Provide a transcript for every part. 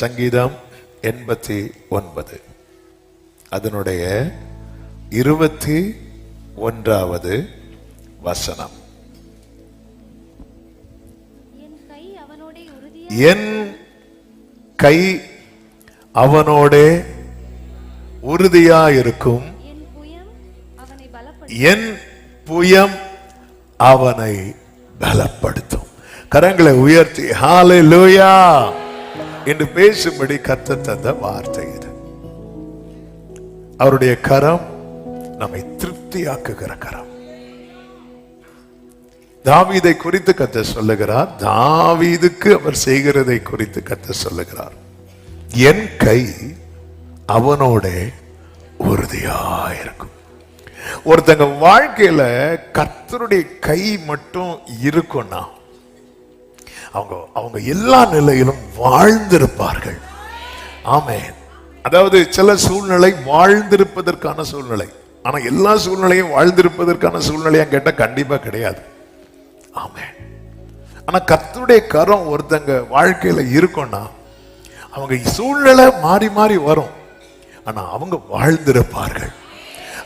சங்கீதம் 89 அதனுடைய 21வது வசனம். என் கை அவனோடே உறுதியாயிருக்கும், என் புயம் அவனை பலப்படுத்தும். கரங்களை உயர்த்தி ஹல்லேலூயா என்று பேசும்படி கர்த்தர் தந்த வார்த்தை இது. அவருடைய கரம் நம்மை திருப்தியாக்குகிற கரம். தாவீதை குறித்து கர்த்தர் சொல்லுகிறார், தாவீதுக்கு அவர் செய்கிறதை குறித்து கர்த்தர் சொல்லுகிறார், என் கை அவனோட உறுதியாயிருக்கும். ஒருத்தங்க வாழ்க்கையில கர்த்தருடைய கை மட்டும் இருக்கும்னா அவங்க எல்லா நிலையிலும் வாழ்ந்திருப்பார்கள். ஆமென். அதாவது சில சூழ்நிலை வாழ்ந்திருப்பதற்கான சூழ்நிலை, ஆனா எல்லா சூழ்நிலையும் வாழ்ந்திருப்பதற்கான சூழ்நிலையா கேட்டா கண்டிப்பா கிடையாது. ஆமென். ஆனா கர்த்தருடைய கரம் ஒருத்தங்க வாழ்க்கையில இருக்கும்னா அவங்க சூழ்நிலை மாறி மாறி வரும், ஆனா அவங்க வாழ்ந்திருப்பார்கள்.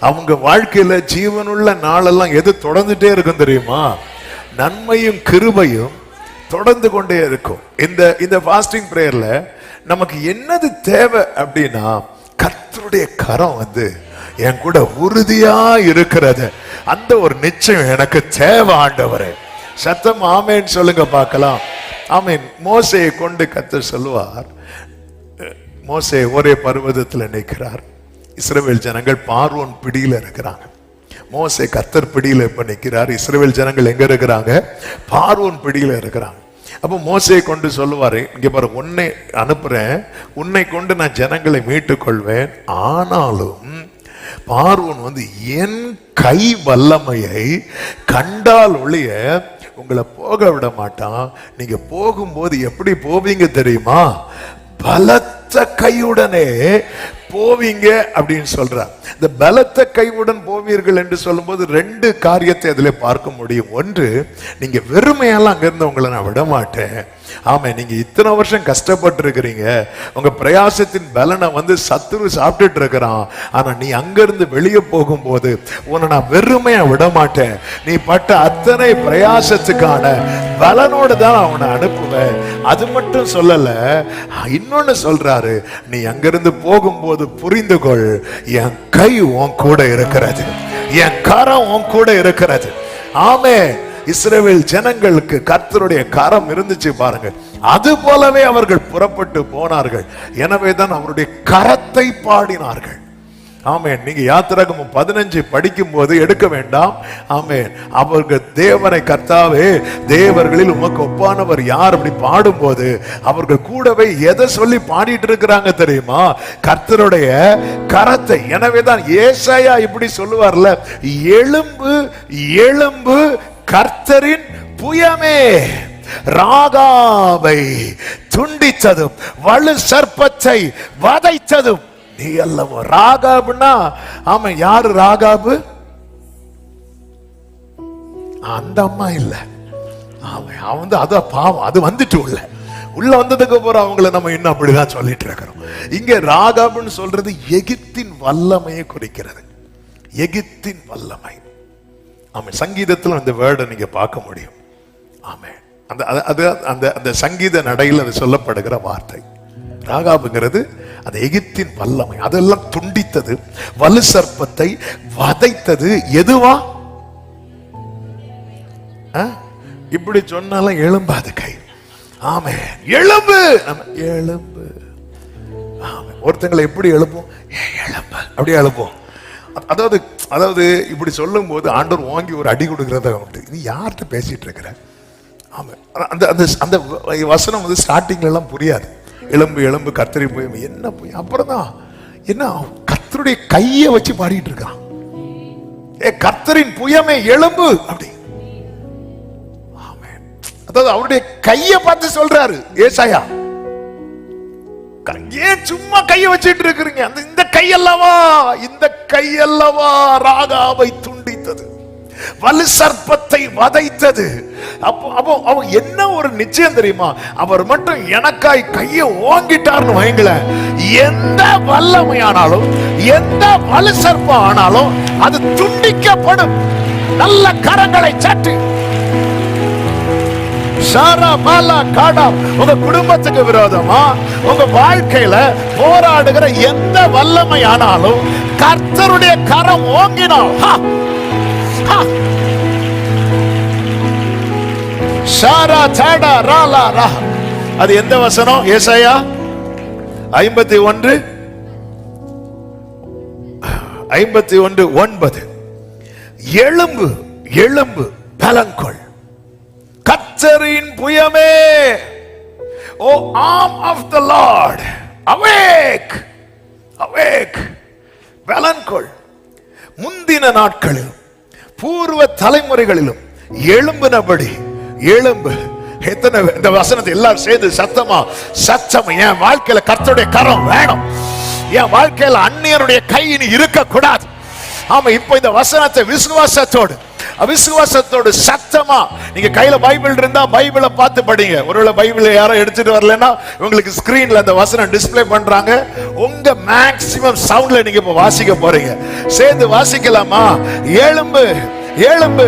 அவங்க வாழ்க்கையில ஜீவனுள்ள நாளெல்லாம் எது தொடர்ந்துட்டே இருக்கும் தெரியுமா? நன்மையும் கிருபையும் தொடர்ந்து கொண்டே இருக்கும். இந்த ஃபாஸ்டிங் பிரேயர்ல நமக்கு என்னது தேவை அப்படின்னா, கர்த்தருடைய கரம் என் கூட உறுதியா இருக்கிறது, அந்த ஒரு நிச்சயம் எனக்கு தேவை ஆண்டவரே. சத்தம் ஆமேன் சொல்லுங்க பார்க்கலாம். ஆமேன். மோசேயை கொண்டு கர்த்தர் சொல்லுவார், மோசே ஒரே பர்வதத்தில் நிற்கிறார், இஸ்ரவேல் ஜனங்கள் பார்வோன் பிடியில இருக்கிறாங்க. மோசே கர்த்தர் பிடியில இப்ப நிற்கிறார், இஸ்ரவேல் ஜனங்கள் எங்க இருக்கிறாங்க? பார்வோன் பிடியில இருக்கிறாங்க. அப்ப மோசையை கொண்டு சொல்லுவாரு, இங்க பாரு, உன்னை அனுப்புறேன், உன்னை கொண்டு நான் ஜனங்களை மீட்டுக் கொள்வேன், ஆனாலும் பார்வோன் என் கை வல்லமையை கண்டால் ஒழிய உங்களை போக விட மாட்டான். நீங்க போகும்போது எப்படி போவீங்க தெரியுமா? பலத்த கையுடனே போவீங்க அப்படின்னு சொல்றார். இந்த பலத்த கையுடன் போவீர்கள் என்று சொல்லும் போது ரெண்டு காரியத்தை அதில் பார்க்க முடியும். ஒன்று, நீங்க வெறுமையெல்லாம் அங்கிருந்து உங்களை நான் விட மாட்டேன். ஆமா, நீங்க இத்தனை வருஷம் கஷ்டப்பட்டு இருக்கிறீங்க, உங்க பிரயாசத்தின் பலனை சத்துரு சாப்பிட்டுட்டு இருக்கிறான். ஆனா நீ அங்கிருந்து வெளியே போகும்போது உன்னை நான் வெறுமையா விட மாட்டேன். நீ பட்ட அத்தனை பிரயாசத்துக்கான பலனோடு தான் அவனை அனுப்புவேன். அது மட்டும் சொல்லல, இன்னொன்னு சொல்றாரு, நீ அங்கிருந்து போகும்போது புரிந்து கொள், என் கை உன் கூட இருக்கிறது, என் கரம் உன் கூட இருக்கிறது. ஆமே. இஸ்ரவேல் ஜனங்களுக்கு கர்த்தருடைய கரம் இருந்துச்சு பாருங்க, அது போலவே அவர்கள் புறப்பட்டு போனார்கள். எனவே தான் அவருடைய கரத்தை பாடினார்கள். ஆமேன். நீங்க யாத்திராகமம் 15 படிக்கும் போது எடுக்க வேண்டாம். ஆமேன். அவர்கள் தேவனை, கர்த்தாவே தேவர்களில் உமக்கு ஒப்பானவர் யார் அப்படி பாடும்போது அவர்கள் கூடவே எதை சொல்லி பாடிட்டு இருக்கிறாங்க தெரியுமா? கர்த்தருடைய கரத்தை. எனவே தான் ஏசாயா இப்படி சொல்லுவார்ல, எழும்பு எழும்பு கர்த்தரின் புயமே, ராகாபை துண்டித்ததும் வலு சர்ப்பத்தை வதைத்ததும் நீ அல்லவோ. ராகாபுனா, ஆமா, யாரு ராகாபு? அந்த அம்மா இல்ல. அவன் அது பாவம், அது வந்துட்டு உள்ள வந்ததுக்கு அப்புறம் அவங்கள நம்ம இன்னும் அப்படிதான் சொல்லிட்டு இருக்கிறோம். இங்க ராகாபுன்னு சொல்றது எகிப்தின் வல்லமையை குறிக்கிறது. எகிப்தின் வல்லமை. ஆமா, சங்கீதத்தில் அந்த வேர்டை நீங்க பார்க்க முடியும். ஆமா, அந்த சங்கீத நடையில் அது சொல்லப்படுகிற வார்த்தை. ராகாபுங்கிறது அந்த எகிப்தின் வல்லமை, அதெல்லாம் துண்டித்தது, வலு சர்ப்பத்தை வதைத்தது. எதுவா? இப்படி சொன்னாலும் எழும்பாது கை. ஆமே, எழும்பு எழும்பு. ஒருத்தங்களை எப்படி எழுப்போம்? எழும்பு, அப்படியே எழுப்போம். அதாவது இப்படி சொல்லும் போது ஆண்டவர் வாங்கி ஒரு அடி கொடுக்கறத உண்டு. நீ யார்கிட்ட பேசிட்டு இருக்கிற? ஆமா, அந்த வசனம் ஸ்டார்டிங்ல எல்லாம் புரியாது. எலும்பு எலும்பு கர்த்தரி போய் என்ன போய், அப்புறம் தான் என்ன கர்த்தருடைய கையை வச்சு பாடிட்டு இருக்கான். கர்த்தரின் புயமே எலும்பு அப்படி. ஆமென். அதாவது அவருடைய கையை பார்த்து சொல்றாரு ஏசாயா, ஏன் சும்மா கையை வச்சிட்டு இருக்கிறீங்க? இந்த கையல்லவா ராகாவை துண்டித்தது, வலு சர்ப்பத்தை வதைத்தது. அப்போ அவன் என்ன ஒரு நிச்சயம் தெரியுமா? அவர் மட்டும் எனக்காய் கையை ஓங்கிட்டார்னு வைங்களேன், எந்த வல்லமையானாலும் எந்த வலு சர்ப்பம் ஆனாலும் அது துண்டிக்கப்படும். நல்ல கரங்களை சற்று உங்க குடும்பத்துக்கு விரோதமா உங்க வாழ்க்கையில போராடுகிற எந்த வல்லமை ஆனாலும் கர்த்தருடைய கரம் ஓங்கினால் அது எந்த வசனம்? ஏசாயா 51:9. எழும்பு எழும்பு பலங்கொள் கர்த்தரின் புயமே, ஓ arm of the Lord, awake awake, பலங்கொள். முந்தின நாட்களிலும் பூர்வ தலைமுறைகளிலும் எழும்பினபடி எழும்பு. எத்தனை இந்த வசனத்தை எல்லாரும் சேர்ந்து சத்தமா என் வாழ்க்கையில கர்த்தருடைய கரம் வேணும், என் வாழ்க்கையில அந்நியருடைய கை இனி இருக்க கூடாது. ஆமா, இப்ப இந்த வசனத்தை விசுவாசத்தோடு சத்தமா நீங்க கையில பைபிள் இருந்தா பைபிளை பார்த்து படிங்க. ஒருவேளை பைபிள் யாரும் எடுத்துட்டு வரலன்னா உங்களுக்கு ஸ்கிரீன்ல அந்த வசனம் டிஸ்ப்ளே பண்றாங்க. உங்க மேக்ஸிமம் சவுண்ட்ல நீங்க இப்ப வாசிக்க போறீங்க. சேர்ந்து வாசிக்கலாமா? எழும்பு எழும்பு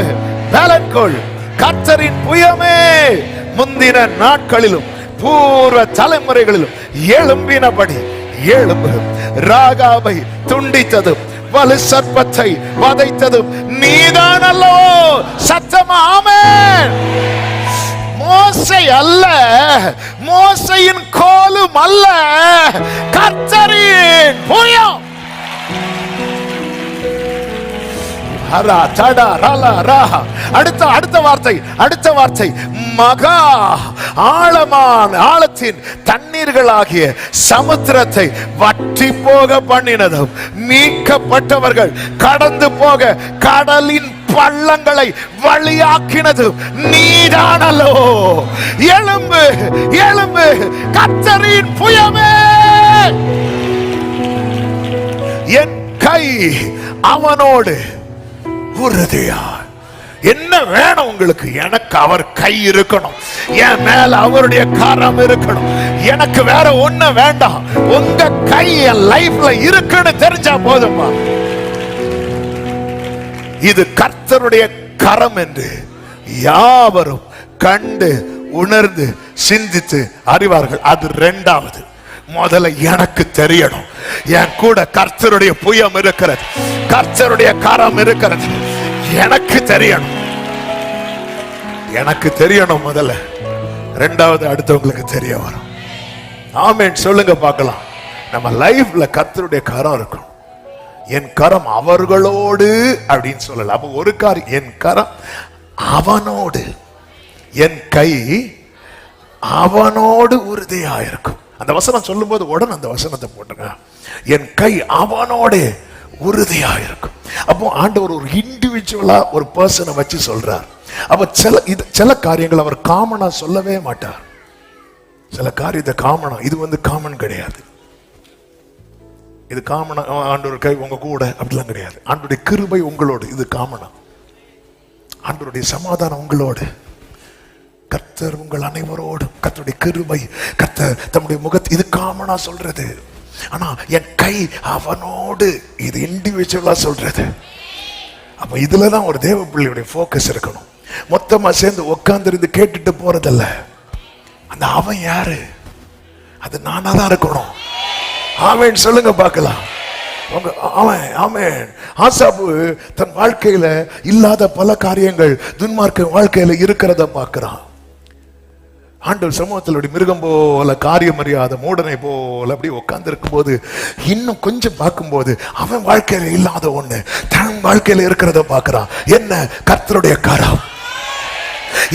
பலங்கொள் கர்த்தரின் புயமே, முந்தின நாட்களிலும் பூர்வ தலைமுறைகளிலும் எழும்பினபடி எழும்பு. ராகாபை துண்டித்ததும் வலு சர்ப்பத்தை வதைத்ததும் நீதான் அல்லவோ? சத்தமா ஆமென். மோசே அல்ல, மோசையின் கோலும் அல்ல, கர்த்தரின் புயம். அடுத்த வார்த்தை மகா ஆழமான ஆழத்தின் தண்ணீர்களாகிய சமுத்திரத்தை வற்றி போக பண்ணினதும் மீட்கப்பட்டவர்கள் கடந்து போக கடலின் பள்ளங்களை வழியாக்கினதும் நீதானல்லோ? எழும்பு எழும்பு கர்த்தரின் புயமே, என் கை அவனோடு உறுதியா. என்ன வேணும் உங்களுக்கு? எனக்கு அவர் கை இருக்கணும், என் மேல அவருடைய கரம் இருக்கணும். எனக்கு வேற ஒண்ணு வேண்டாம், உங்க கை என் லைஃப்ல இருக்குன்னு தெரிஞ்சா போதுமா? இது கர்த்தருடைய கரம் என்று யாவரும் கண்டு உணர்ந்து சிந்தித்து அறிவார்கள். அது இரண்டாவது. முதல்ல எனக்கு தெரியணும், என் கூட கர்த்தருடைய புயம் இருக்கிறது, கர்த்தருடைய கரம் இருக்கிறது. எனக்கு தெரியணும் முதல்ல. இரண்டாவது அடுத்தவங்களுக்கு தெரிய வரும். ஆமென் சொல்லுங்க பார்க்கலாம். நம்ம லைஃப்ல கர்த்தருடைய கரம் இருக்கும். என் கரம் அவர்களோடு அப்படின்னு சொல்லல. அப்ப ஒரு காரியம், என் கரம் அவனோடு, என் கை அவனோடு உறுதியா இருக்கும். அந்த வசனம் சொல்லும் போது உடனே அந்த வசனத்தை போட்டுங்க, என் கை அவனோடு உறுதியா இருக்கும். அப்போ ஆண்டவர் ஒரு இண்டிவிஜுவலா ஒரு பர்சனை வச்சு சொல்றார். அப்ப சில காரியங்கள் அவர் காமனா சொல்லவே மாட்டார். சில காரியத்தை காமனா, இது காமன் கிடையாது. இது காமனா ஆண்டவர் கை உங்க கூட அப்படிலாம் கிடையாது. ஆண்டவருடைய கிருபை உங்களோடு, இது காமனா. ஆண்டவருடைய சமாதானம் உங்களோடு, கர்த்தர் உங்கள் அனைவரோடும், கர்த்தருடைய கிருபை, கர்த்தர் தம்முடைய முகத்தை, இது காமனா சொல்றது. ஆனா என் கை அவனோடு, இது இண்டிவிஜுவலா சொல்றது. அப்ப இதுலதான் ஒரு தேவ பிள்ளையுடைய போக்கஸ் இருக்கணும். மொத்தமா சேர்ந்து உட்கார்ந்து இருந்து கேட்டுட்டு போறதல்ல. அந்த அவன் யாரு? அது நானா தான் இருக்கணும். ஆமென் சொல்லுங்க பார்க்கலாம். ஆசாபு தன் வாழ்க்கையில இல்லாத பல காரியங்கள் துன்மார்க்க வாழ்க்கையில இருக்கிறத பார்க்கிறான். ஆண்டவர் சமூகத்தில் மிருகம் போல, காரியம் அறியாத மூடனை போல அப்படி உட்கார்ந்து இருக்கும் போது, இன்னும் கொஞ்சம் பார்க்கும்போது அவன் வாழ்க்கையில இல்லாத ஒண்ணு தன் வாழ்க்கையில இருக்கிறத பார்க்கிறான். என்ன? கர்த்தருடைய கரம்.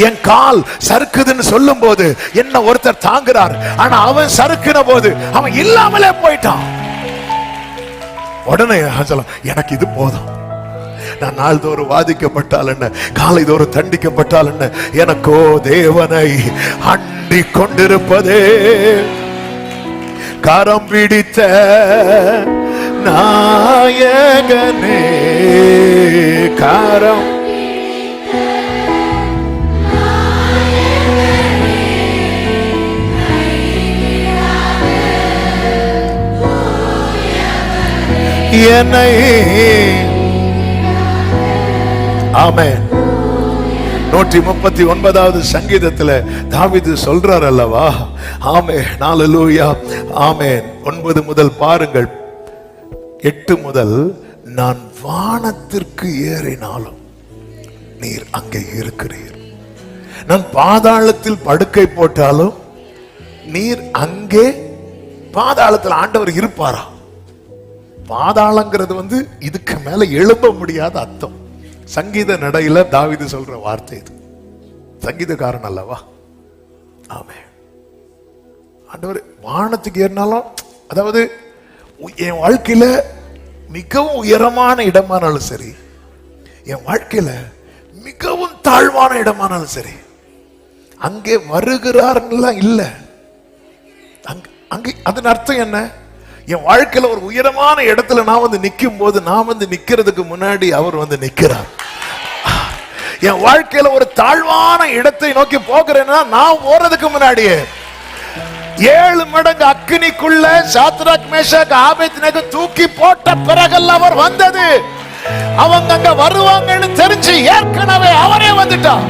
என் கால் சறுக்குதுன்னு சொல்லும் போது என்ன ஒருத்தர் தாங்குறார். ஆனா அவன் சறுக்குன போது அவன் இல்லாமலே போயிட்டான். உடனே எனக்கு இது போதும், நான் நாள்தோறும் வாதிக்கப்பட்டால் என்ன, காலை தோறும் தண்டிக்கப்பட்டால் என்ன, எனக்கோ தேவனை அண்டி கொண்டிருப்பதே கரம் பிடித்த நாயகனே, கரம் என்னை. ஆமென். 139வது சங்கீதத்துல தாவீது சொல்றார் அல்லவா? ஆமென், ஹல்லேலூயா, ஆமென். 9 முதல் பாருங்கள், 8 முதல், நான் வானத்திற்கு ஏறினாலும் நீர் அங்கே இருக்கிறீர், நான் பாதாளத்தில் படுக்கை போட்டாலும் நீர் அங்கே. பாதாளத்தில் ஆண்டவர் இருப்பாரா? பாதாளங்கிறது இதுக்கு மேல எழும்ப முடியாத அர்த்தம். சங்கீத நடையில தாவீது சொல்ற வார்த்தை இது. சங்கீதக்காரன் அல்லவா? ஆமென். ஆண்டவர் வானத்துக்கு ஏறினாலும், அதாவது என் வாழ்க்கையில மிகவும் உயரமான இடமானாலும் சரி, என் வாழ்க்கையில மிகவும் தாழ்வான இடமானாலும் சரி, அங்கே வருகிறார்லாம் இல்ல. அங்கே அதன் அர்த்தம் என்ன? என் வாழ்க்கையில ஒரு உயரமான இடத்துல நான் நிக்கும் போது, நான் நிக்கிறதுக்கு முன்னாடி அவர் நிக்கிறார். என் வாழ்க்கையில ஒரு தாழ்வான இடத்தை நோக்கி போகிறேன்னா, நான் போறதுக்கு முன்னாடியே 7 மடங்கு அக்கினிக்குள்ள சாத்ராக் மேஷாக் ஆபேத்நேகோ தூக்கி போட்ட பிறகல்ல அவர் வந்தது. அவங்க அங்க வருவாங்கன்னு தெரிஞ்சு ஏற்கனவே அவரே வந்துட்டான்.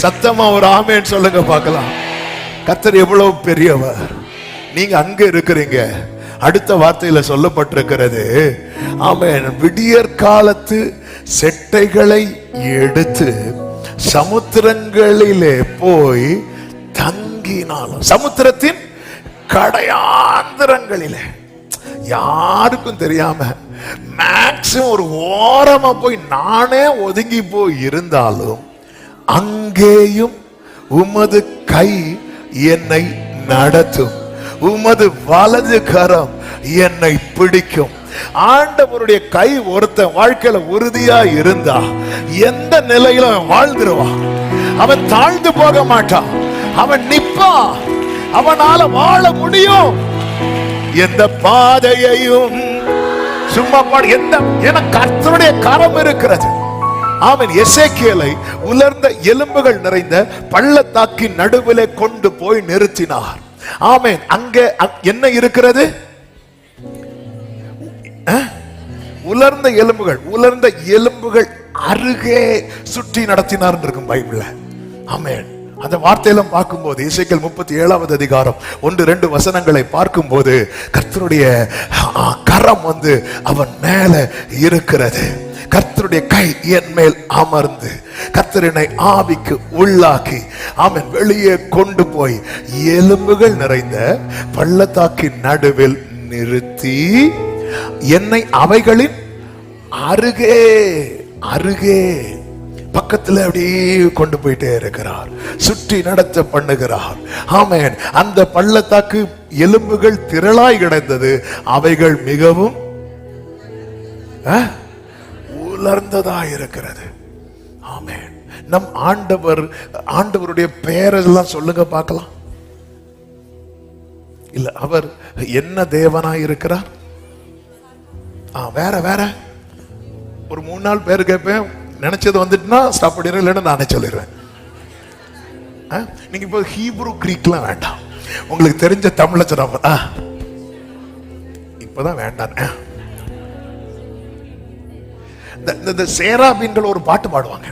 சத்தமா ஒரு ஆமென் சொல்லுங்க பார்க்கலாம். கர்த்தர் எவ்வளவு பெரியவர். நீங்க அங்க இருக்கிறீங்க. அடுத்த வார்த்தையில சொல்லப்பட்டிருக்கிறது, ஆமென், விடியற் காலத்து செட்டைகளை எடுத்து சமுத்திரங்களிலே போய் தங்கினாலும், சமுத்திரத்தின் கடையாந்திரங்களிலே யாருக்கும் தெரியாம மேக்ஸிமம் ஒரு ஓரமா போய் நானே ஒதுங்கி போய் இருந்தாலும், அங்கேயும் உமது கை என்னை நடத்தும், உமது வலது கரம் என்னை பிடிக்கும். ஆண்டவருடைய கை ஒருத்தன் வாழ்க்கையில உறுதியா இருந்தா எந்த நிலையில அவன் வாழ்ந்துருவான். அவன் தாழ்ந்து போக மாட்டான், அவன் நிப்பான், அவனால வாழ முடியும். எந்த பாதையையும் சும்மா பாடு, எந்த கர்த்தருடைய கரம் இருக்கிறது. ஆமென். எசேக்கியேலை உலர்ந்த எலும்புகள் நிறைந்த பள்ளத்தாக்கின் நடுவிலே கொண்டு போய் நிறுத்தினார். ஆமென். அங்க என்ன இருக்கிறது? உலர்ந்த எலும்புகள். உலர்ந்த எலும்புகள் அருகே சுற்றி நடத்தினார் இருக்கும் பைபிள்ல. ஆமென். அந்த வார்த்தையெல்லாம் பார்க்கும்போது எசேக்கியேல் 37வது அதிகாரம் 1-2 வசனங்களை பார்க்கும்போது கர்த்தருடைய கரம் அவன் மேல இருக்கிறது. கர்த்தருடைய கை என் மேல் அமர்ந்து கர்த்தரினை ஆவிக்கு உள்ளாக்கி, ஆமென், வெளியே கொண்டு போய் எலும்புகள் நிறைந்த பள்ளத்தாக்கின் நடுவில் நிறுத்தி என்னை அவைகளின் அருகே அருகே பக்கத்துல அப்படியே கொண்டு போயிட்டே இருக்கிறார், சுற்றி நடத்த பண்ணுகிறார். ஆமென். அந்த பள்ளத்தாக்கு எலும்புகள் திரளாய் கிடந்தது, அவைகள் மிகவும் உலர்ந்ததா இருக்கிறது. ஆமென். நம் ஆண்டவருடைய பெயரெல்லாம் சொல்லுங்க பார்க்கலாம். இல்ல, அவர் என்ன தேவனாய் இருக்கிறார்? வேற வேற ஒரு 3-4 பேர் கேட்பேன், நினைச்சது வந்துட்டுனா ஸ்டாப் பண்ணிடுறேன், இல்லைன்னா நானே சொல்லிடுறேன். நீங்க இப்போ ஹீப்ரு கிரீக்லாம் வேண்டாம், உங்களுக்கு தெரிஞ்ச தமிழ்ல சொன்னா இப்பதான் வேண்டாம். இந்த சேராபீன்கள் ஒரு பாட்டு பாடுவாங்க.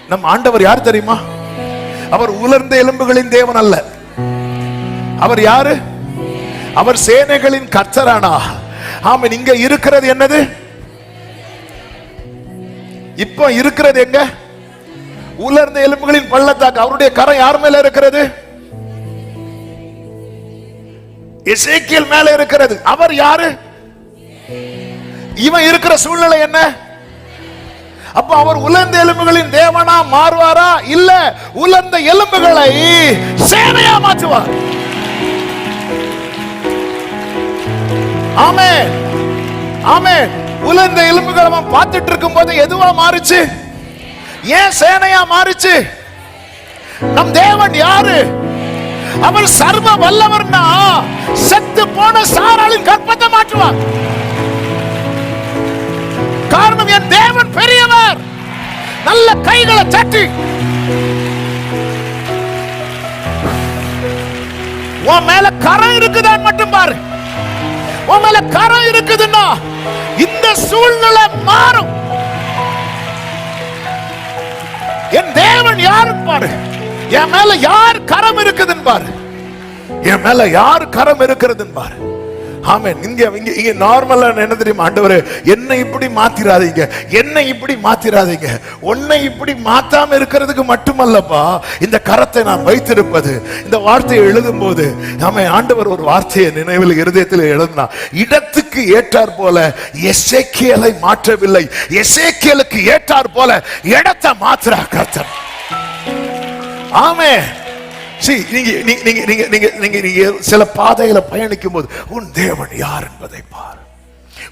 நம் ஆண்டவர் யார் தெரியுமா? அவர் உலர்ந்த எலும்புகளின் தேவன் அல்ல. அவர் யாரு? அவர் சேனைகளின் கர்த்தரானா. ஆமென். இங்க இருக்கிறது என்னது? இப்ப இருக்கிறது எங்க? உலர்ந்த எலும்புகளின் பள்ளத்தாக்கு. அவருடைய கரம் யார் மேல இருக்கிறது? எசேக்கியேல் மேல இருக்கிறது. அவர் யாரு? இவன் இருக்கிற சூழ்நிலை என்ன? அப்ப அவர் உலர்ந்த எலும்புகளின் தேவனா மாறுவாரா? இல்ல, உலர்ந்த எலும்புகளை சேனையா மாற்றுவார். ஆமென், ஆமென். உலர்ந்த எலும்புகள் அவன் பார்த்துட்டு இருக்கும் போது எதுவா மாறுச்சு? ஏன் சேனையா மாறுச்சு? நம் தேவன் யாரு? அவர் சர்வ வல்லவர்னா செத்து போன சாராளின் கற்பத்தை மாற்றுவார். காரணம், என் தேவன் பெரியவர். நல்ல கைகளை தட்டி உன் மேல கரம் இருக்குதான் மட்டும் பாரு. உன் மேல கரம் இருக்குதுன்னா இந்த சூழ்நிலை மாறும். என் தேவன் யாருன்னு பாரு. என் மேல யார் கரம் இருக்குதுன்னு பாரு. என் மேல யார் கரம் இருக்கிறதுன்னு பாரு. ஆமென். இங்க நார்மலா என்ன தெரியுமா? ஆண்டவரே என்னை இப்படி மாத்திராதீங்க, என்னை இப்படி மாத்திராதீங்க. உன்னை இப்படி மாத்தாம இருக்கிறதுக்கு மட்டுமல்லப்பா இந்த கரத்தை நான் வைத்திருப்பது. இந்த வார்த்தையை எழுதும் போது ஆமென், ஆண்டவர் ஒரு வார்த்தையை நினைவில் இருதயத்தில் எழுதினா, இடத்துக்கு ஏற்றார் போல எசேக்கியேலை மாற்றவில்லை, எசேக்கியேலுக்கு ஏற்றார் போல இடத்தை மாத்துறா கர்த்தர். ஆமென். நீங்க சில பாதையில பயணிக்கும் போது உன் தேவன் யார் என்பதை பார்.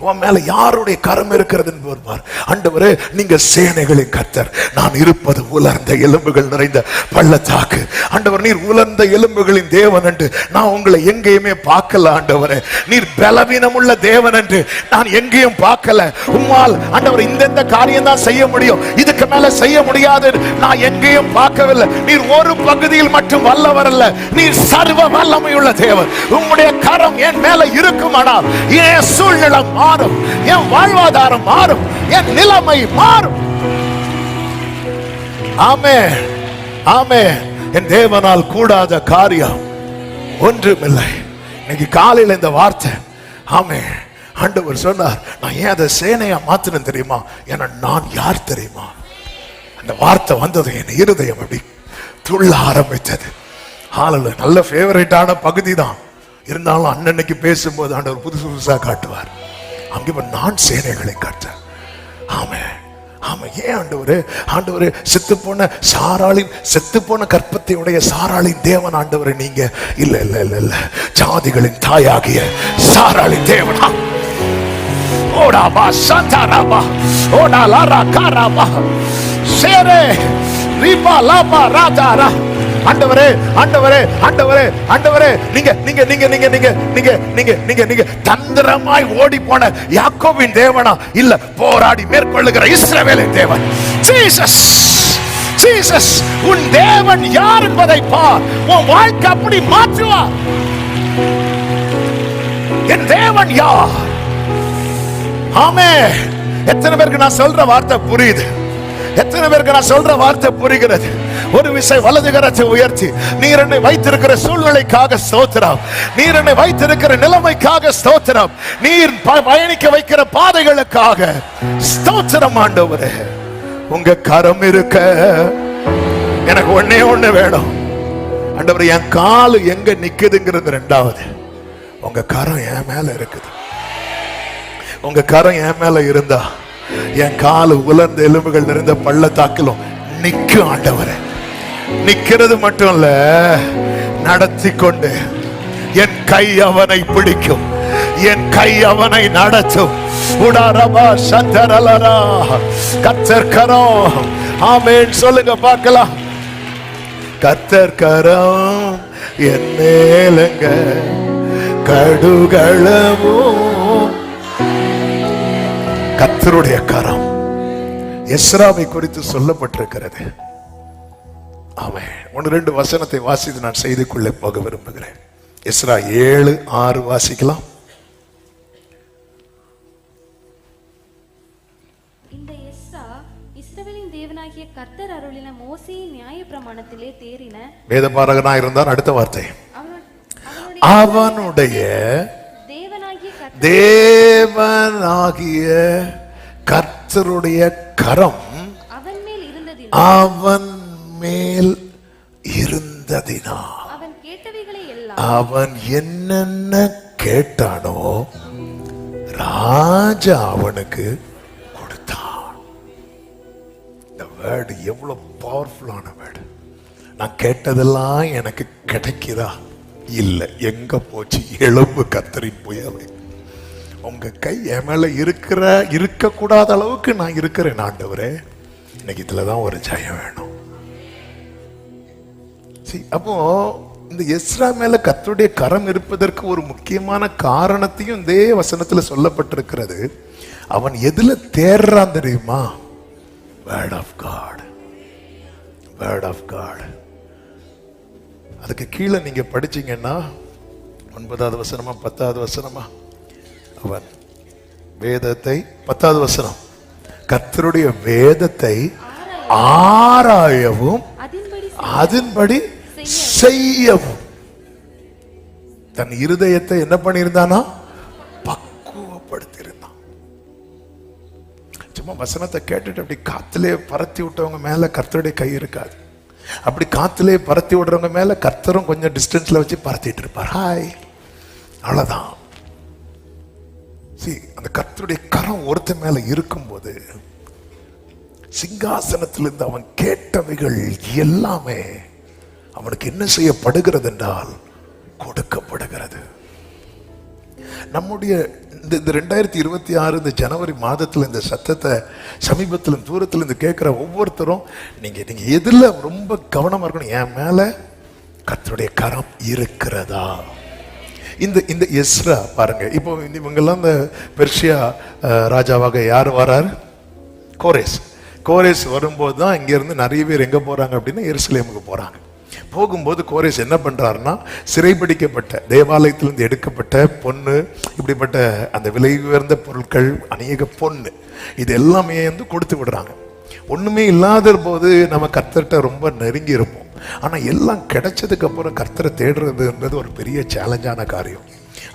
உன் மேல யாருடைய கரம் இருக்கிறது என்பது பார். ஆண்டவரே நீங்க சேனைகளின் கர்த்தர், நான் இருப்பது உலர்ந்த எலும்புகள் நிறைந்த பள்ளத்தாக்கு. ஆண்டவர் நீர் உலர்ந்த எலும்புகளின் தேவன் என்று நான் உங்களை எங்கேயுமே பார்க்கல. ஆண்டவரே நீர் பலவீனம் உள்ள தேவன் என்று நான் எங்கேயும் பார்க்கல. உம்மால் ஆண்டவர் இந்த காரியம் தான் செய்ய முடியும், இதுக்கு மேல செய்ய முடியாது நான் எங்கேயும் பார்க்கவில்லை. நீர் ஒரு பகுதியில் மட்டும் வல்லவர் அல்ல, நீர் சர்வ வல்லமை உள்ள தேவன். உம்முடைய கரம் என் மேல இருக்குமானால் என் சூழ்நிலை மாறும், என் வாழ்வாதாரம் மாறும், என் நிலைமை மாறும். ஆமென், ஆமென். என் தேவனால் கூடாத காரியம் ஒன்றுமில்லை. இன்னைக்கு காலையில் இந்த வார்த்தை ஆமென், ஆண்டவர் சொன்னார். நான் ஏன் அதை சேனையா மாத்தினேன் தெரியுமா? ஏன்னா நான் யார் தெரியுமா? அந்த வார்த்தை வந்தது என் இருதயம் அப்படி துள்ள ஆரம்பித்தது. ஹalleluya. நல்ல ஃபேவரட்டான பகுதி தான் இருந்தாலும் அன்னன்னைக்கு பேசும்போது ஆண்டவர் புதுசு புதுசா காட்டுவார். அங்கே நான் சேனைகளை கர்த்தர். ஆமென், ஆமா. ஏன் ஆண்டவரே? ஆண்டவரே செத்து போன சாராளின், செத்து போன கற்பத்தை உடைய சாராளின் தேவன் ஆண்டவரே நீங்க. இல்ல இல்ல இல்ல இல்ல, ஜாதிகளின் தாயாகிய சாராளின் தேவனா. ஓடாபா சந்தராபா ஓடாலாரா காராபா சேரே ரிபா லாபா ராஜாரா. ஆண்டவரே ஆண்டவரே ஆண்டவரே ஆண்டவரே நீங்க நீங்க நீங்க நீங்க நீங்க நீங்க நீங்க நீங்க நீங்க தந்திரமாய் ஓடி போன யாக்கோபின் தேவனா? இல்ல, போராடி மேற்கொள்ளுகிற இஸ்ரவேலின் தேவன். ஜீசஸ், ஜீசஸ் உன் தேவன் யார் என்பதை பார். உன் வாழ்க்கை அப்படி மாற்றுவார். என் தேவன் யார்? ஆமென். எத்தனை பேருக்கு நான் சொல்ற வார்த்தை புரியுது? எத்தனை பேருக்கு நான் சொல்ற வார்த்தை புரிகிறது? ஒரு விசை வலது கரத்தை உயர்த்தி, நீர் என்னை வைத்திருக்கிற சூழ்நிலைக்காக ஸ்தோத்திரம், நீர் என்னை வைத்திருக்கிற நிலைமைக்காக ஸ்தோத்திரம், நீர் பயணிக்க வைக்கிற பாதைகளுக்காக ஸ்தோத்திரம். ஆண்டவரே உங்க கரம் இருக்க எனக்கு ஒன்னே ஒண்ணு வேணும். ஆண்டவரே என் காலு எங்க நிக்குதுங்கிறது ரெண்டாவது. உங்க கரம் என் மேல இருக்குது. உங்க கரம் என் மேல இருந்தா என் காலு உலர்ந்த எலும்புகள் நிறைந்த பள்ளத்தாக்கிலும் நிக்கும். ஆண்டவரே நிக்கிறது மட்டும் இல்ல, நடத்தி கொண்டு என் கை அவனை பிடிக்கும், என் கை அவனை நடத்தும். உடாரபா சந்தரலரா கர்த்தர் கரம். ஆமென் சொல்லுங்க பார்க்கலாம். கர்த்தர் கரம் என் மேலங்க கடுகளவும். கர்த்தருடைய கரம் எஸ்ராவை குறித்து சொல்லப்பட்டிருக்கிறது. ஆமென். 1-2 வசனத்தை வாசித்து நான் செய்திக்குள்ளே போக விரும்புகிறேன். எஸ்ரா 7:6 வாசிக்கலாம். இந்த எஸ்ரா இஸ்ரவேலின் தேவனாகிய கர்த்தர் அருளின மோசேயின் நியாயப்பிரமாணத்திலே தேறின வேதபாரகனாய் இருந்தார். அடுத்த வார்த்தை, அவனுடைய தேவனாகிய கர்த்தருடைய கரம் அவன் மேல் இருந்ததினா அவன் என்னென்ன கேட்டானோ ராஜா அவனுக்கு கொடுத்தான். இந்த வேர்டு எவ்வளவு பவர்ஃபுல்லான வேர்டு. நான் கேட்டதெல்லாம் எனக்கு கிடைக்குதா? இல்ல, எங்க போச்சு? எலும்பு கத்தரி போயவை. உங்க கை என் மேல இருக்க கூடாத அளவுக்கு நான் இருக்கிறேன். ஆண்டவரே இன்னைக்கு இதுலதான் ஒரு ஜெயம் வேணும். அப்போ இந்த எஸ்ரா மேல கர்த்தருடைய கரம் இருப்பதற்கு ஒரு முக்கியமான காரணத்தையும் இதே வசனத்துல சொல்லப்பட்டிருக்கிறது. அவன் எதுல தேர்றான் தெரியுமா? Word of God. Word of God. அதுக்கு கீழே நீங்க படிச்சீங்கன்னா 9வது வசனமா 10வது வசனமா? அவன் வேதத்தை 10வது வசனம், கர்த்தருடைய வேதத்தை ஆராயவும் அதன்படி செய்யவும். தன் இருதயத்தை என்ன பண்ணியிருந்தானா? பக்குவப்படுத்தியிருந்தான். சும்மா வசனத்தை கேட்டுட்டு அப்படி காத்திலே பரத்தி விட்டவங்க மேல கர்த்தருடைய கை இருக்காது. அப்படி காத்திலே பரத்தி விடுறவங்க மேல கர்த்தரும் கொஞ்சம் டிஸ்டன்ஸ்ல வச்சு பரத்திட்டு இருப்பார். ஹாய், அவ்வளவுதான். அந்த கர்த்தருடைய கரம் ஒருத்த மேல இருக்கும்போது சிங்காசனத்திலிருந்து அவன் கேட்டவைகள் எல்லாமே அவனுக்கு என்ன செய்யப்படுகிறது என்றால் கொடுக்கப்படுகிறது. நம்முடைய இந்த 2026 இந்த ஜனவரி மாதத்துல இந்த சத்தத்தை சமீபத்திலும் தூரத்துல இருந்து கேட்கிற ஒவ்வொருத்தரும் நீங்க எதுல ரொம்ப கவனமா இருக்கணும்? என் மேல கர்த்தருடைய கரம் இருக்கிறதா? இந்த எஸ்ரா பாருங்க, இப்போ இவங்கெல்லாம் இந்த பெர்ஷியா ராஜாவாக யார் வராரு? கோரேஸ் வரும்போது தான் இங்க இருந்து நிறைய பேர் எங்க போறாங்க அப்படின்னா எருசலேமுக்கு போறாங்க. போகும்போது கோரேஸ் என்ன பண்றாருன்னா, சிறைபிடிக்கப்பட்ட தேவாலயத்திலிருந்து எடுக்கப்பட்ட பொண்ணு, இப்படிப்பட்ட அந்த விலை உயர்ந்த பொருட்கள், அநேக பொண்ணு, இது எல்லாமே வந்து கொடுத்து விடுறாங்க. ஒண்ணுமே இல்லாத போது நம்ம கர்த்தர்கிட்ட ரொம்ப நெருங்கி இருப்போம். ஆனா எல்லாம் கிடைச்சதுக்கு அப்புறம் கர்த்தரை தேடுறதுன்றது ஒரு பெரிய சேலஞ்சான காரியம்.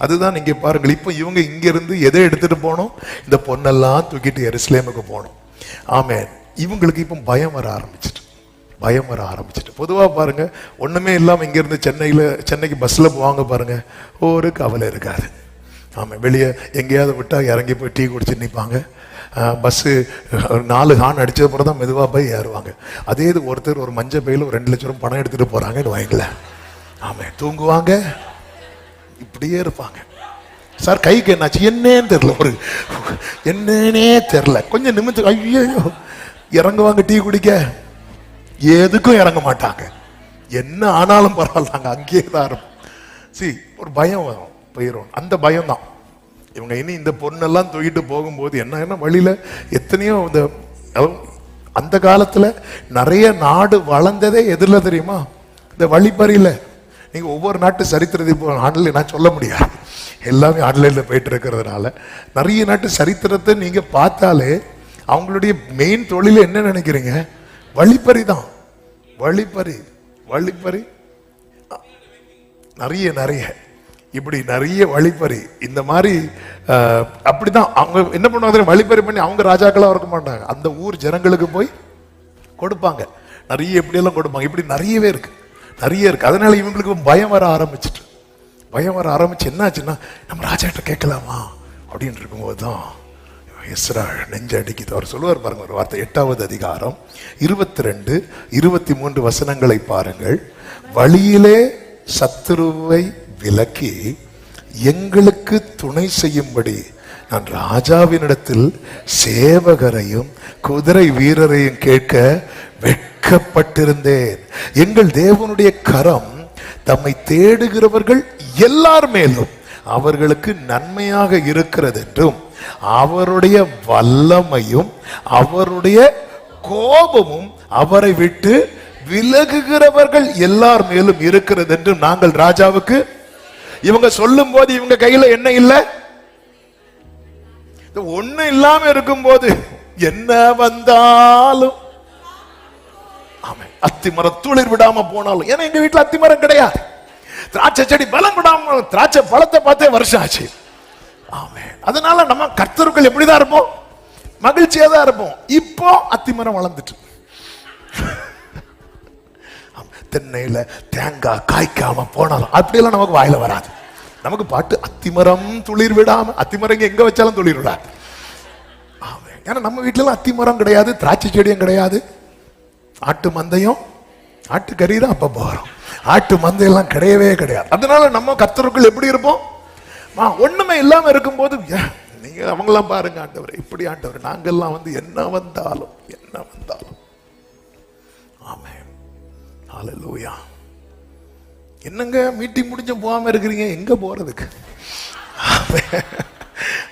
அதுதான் நீங்க பாருங்கள், இப்போ இவங்க இங்க இருந்து எதை எடுத்துட்டு போனோம்? இந்த பொண்ணெல்லாம் தூக்கிட்டு எருசலேமுக்கு போனோம். ஆமென். இவங்களுக்கு இப்போ பயம் வர ஆரம்பிச்சிட்டு. பொதுவா பாருங்க, ஒண்ணுமே இல்லாம இங்க இருந்து சென்னைக்கு பஸ்ல போவாங்க பாருங்க, ஒரு கவலை இருக்காது. ஆமா, வெளியே எங்கேயாவது விட்டா இறங்கி போய் டீ குடிச்சு நிற்பாங்க. பஸ்ஸு 4 ஹார்ன் அடிச்சது அப்புறம் தான் மெதுவாக போய் ஏறுவாங்க. அதே இது ஒருத்தர் ஒரு மஞ்சள் பையில 2 லட்சம் ரூபாய் பணம் எடுத்துட்டு போறாங்கன்னு வைங்கள, ஆமா, தூங்குவாங்க, இப்படியே இருப்பாங்க. சார் கைக்கு என்னாச்சு? என்னன்னு தெரியல, என்னன்னே தெரியல. கொஞ்சம் நிமித்து ஐயோ இறங்குவாங்க டீ குடிக்க, எதுக்கும் இறங்க மாட்டாங்க. என்ன ஆனாலும் பரவாயில்ல, அங்கேயே தான் இருக்கும். ஒரு பயம் வரும், போயிடும். அந்த பயம் தான் இவங்க இனி இந்த பொண்ணெல்லாம் தூக்கிட்டு போகும்போது என்ன வழியில எத்தனையோ அந்த காலத்துல நிறைய நாடு வளர்ந்ததே எதிரில் தெரியுமா? இந்த வழிப்பறியில. நீங்க ஒவ்வொரு நாட்டு சரித்திரத்தை இப்போ ஆன்லைன் நான் சொல்ல முடியாது, எல்லாமே ஆன்லைன்ல போயிட்டு இருக்கிறதுனால நிறைய நாட்டு சரித்திரத்தை நீங்க பார்த்தாலே அவங்களுடைய மெயின் தொழில என்ன நினைக்கிறீங்க? வழிப்பறி தான். வழிப்பறி நிறைய இப்படி நிறைய வழிப்பறி இந்த மாதிரி அப்படிதான் அவங்க என்ன பண்ணுவாங்க? வழிப்பறி பண்ணி அவங்க ராஜாக்களா இருக்க மாட்டாங்க, அந்த ஊர் ஜனங்களுக்கு போய் கொடுப்பாங்க. நிறைய எப்படி எல்லாம் கொடுப்பாங்க. இப்படி நிறையவே இருக்கு. அதனால இவங்களுக்கு பயம் வர ஆரம்பிச்சு என்னாச்சுன்னா, நம்ம ராஜாட்ட கேட்கலாமா அப்படின்னு இருக்கும்போது தான் எஸ்ரா நெஞ்ச அடிக்குது. அவர் சொல்லுவார் பாருங்க ஒரு வார்த்தை, 8வது அதிகாரம் 22, 23 வசனங்களை பாருங்கள். வழியிலே சத்துருவை விலக்கி எங்களுக்கு துணை செய்யும்படி நான் ராஜாவினிடத்தில் சேவகரையும் குதிரை வீரரையும் கேட்க வெட்கப்பட்டிருந்தேன். எங்கள் தேவனுடைய கரம் தம்மை தேடுகிறவர்கள் எல்லார் மேலும் அவர்களுக்கு நன்மையாக இருக்கிறது என்றும் அவருடைய வல்லமையும் அவருடைய கோபமும் அவரை விட்டு விலகுகிறவர்கள் எல்லார் மேலும் இருக்கிறது என்று நாங்கள் ராஜாவுக்கு. இவங்க சொல்லும் போது இவங்க கையில என்ன இல்ல, ஒண்ணு இல்லாம இருக்கும் போது என்ன வந்தாலும், அத்திமரம் துளிர் விடாம போனாலும், ஏன்னா எங்க வீட்டுல அத்திமரம் கிடையாது, திராட்சை செடி பலம் விடாம, திராட்சை பழத்தை பார்த்தே வருஷம் ஆச்சு. ஆமென். அதனால நம்ம கர்த்தருக்குள் எப்படிதான் இருப்போம்? மகிழ்ச்சியா தான் இருப்போம். இப்போ அத்திமரம் வளர்ந்துட்டு, தென்னையில தேங்காய் காய்க்காம போனாலும் அப்படியெல்லாம் நமக்கு வாயில வராது. நமக்கு பாட்டு அத்திமரம் துளிர் விடாம, அத்திமரம் எங்க வச்சாலும் துளிர் விடாது. ஏன்னா நம்ம வீட்டுல எல்லாம் அத்திமரம் கிடையாது, திராட்சை செடியும் கிடையாது, ஆட்டு மந்தையும் ஆட்டு கறி தான் அப்ப போறோம், ஆட்டு மந்தையெல்லாம் கிடையவே கிடையாது. அதனால நம்ம கர்த்தருக்குள் எப்படி இருப்போம்? ஒண்ணுமே இல்லாம இருக்கும்போது நீங்க அவங்கெல்லாம் பாருங்க, ஆண்டவர் இப்படி, ஆண்டவர் நாங்கெல்லாம் வந்து என்ன வந்தாலும் ஆமென். ஹல்லேலூயா. என்னங்க மீட்டிங் முடிஞ்சு போகாம இருக்கிறீங்க, எங்க போறதுக்கு?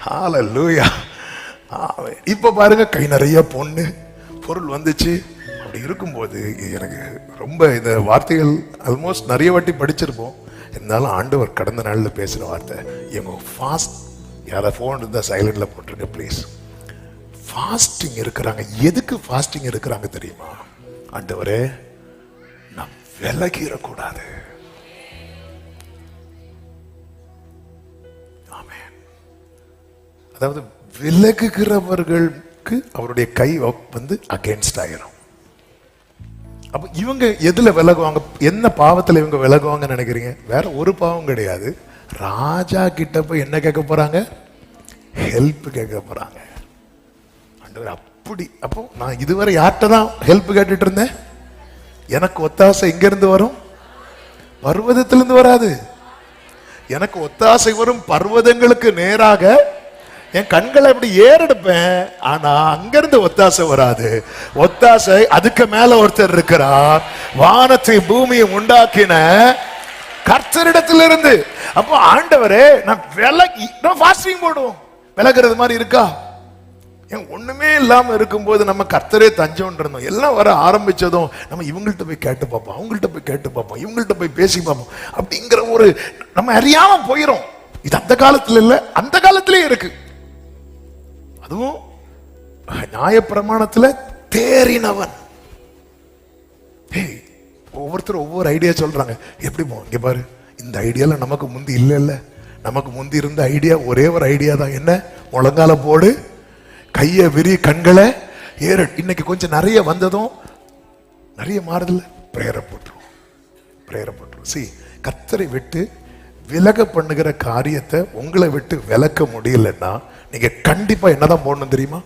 ஹல்லேலூயா. இப்ப பாருங்க, கை நிறைய பொருள் வந்துச்சு. அப்படி இருக்கும்போது எனக்கு ரொம்ப இந்த வார்த்தைகள் ஆல்மோஸ்ட் நிறைய வாட்டி படிச்சிருப்போம். இருந்தாலும் ஆண்டவர் கடந்த நாளில் பேசுகிற வார்த்தை, இவங்க ஃபாஸ்ட், யாராவது ஃபோன் இருந்தால் சைலண்டில் போட்டுருங்க ப்ளீஸ். ஃபாஸ்டிங் இருக்கிறாங்க. எதுக்கு ஃபாஸ்டிங் இருக்கிறாங்க தெரியுமா? ஆண்டவரே, நான் விலகிடக்கூடாது. ஆமென். அதாவது விலகுகிறவர்களுக்கு அவருடைய கை வந்து அகேன்ஸ்ட் ஆயிரும். அப்ப இவங்க எதுல விலகுவாங்க? என்ன பாவத்துல இவங்க விலகுவாங்க நினைக்கிறீங்க? வேற ஒரு பாவம் கிடையாது. ராஜா கிட்ட போய் என்ன கேட்க போறாங்க? ஹெல்ப் கேட்க போறாங்க. அப்படி அப்போ நான் இதுவரை யார்கிட்ட தான் ஹெல்ப் கேட்டுட்டு இருந்தேன்? எனக்கு ஒத்தாசை எங்க இருந்து வரும்? பர்வதத்திலிருந்து வராது. எனக்கு ஒத்தாசை வரும் பர்வதங்களுக்கு நேராக என் கண்களை அப்படி ஏறெடுப்பேன். ஆனா அங்கிருந்து ஒத்தாசை வராது. ஒத்தாசை அதுக்கு மேல ஒருத்தர் இருக்கிறார், வானத்தை பூமியை உண்டாக்கின கர்த்தரிடத்திலிருந்து. அப்போ ஆண்டவரே, நான் விலகி ஃபாஸ்டிங் போடுவோம். விலகிறது மாதிரி இருக்கா? ஒண்ணுமே இல்லாம இருக்கும்போது நம்ம கர்த்தரே தஞ்சம் இருந்தோம். எல்லாம் வர ஆரம்பிச்சதும் நம்ம இவங்கள்ட்ட போய் கேட்டு பார்ப்போம், அவங்கள்ட்ட போய் கேட்டு பார்ப்போம், இவங்கள்ட்ட போய் பேசி பார்ப்போம். அப்படிங்கிற ஒரு நம்ம அறியாம போயிரும். இது அந்த காலத்துல இல்ல, அந்த காலத்திலே இருக்கு. அதுவும் நியாயப்பிரமாணத்துல தேறினவன். ஒவ்வொருத்தரும் ஒவ்வொரு ஐடியா சொல்றாங்க. எப்படி இங்க பாரு, இந்த ஐடியால நமக்கு முந்தி இல்ல. நமக்கு முந்தி இருந்த ஐடியா ஒரே ஒரு ஐடியா தான். என்ன? முழங்கால போடு, கைய விரி, கண்களை ஏற. இன்னைக்கு கொஞ்சம் நிறைய வந்ததும் நிறைய மாறுதல். பிரேயரை போட்டுரும். சி, கர்த்தரை விட்டு விலக பண்ணுகிற காரியத்தை உங்களை விட்டு விலக்க முடியலன்னா நீங்க கண்டிப்பா என்னதான் போடணும் தெரியுமா?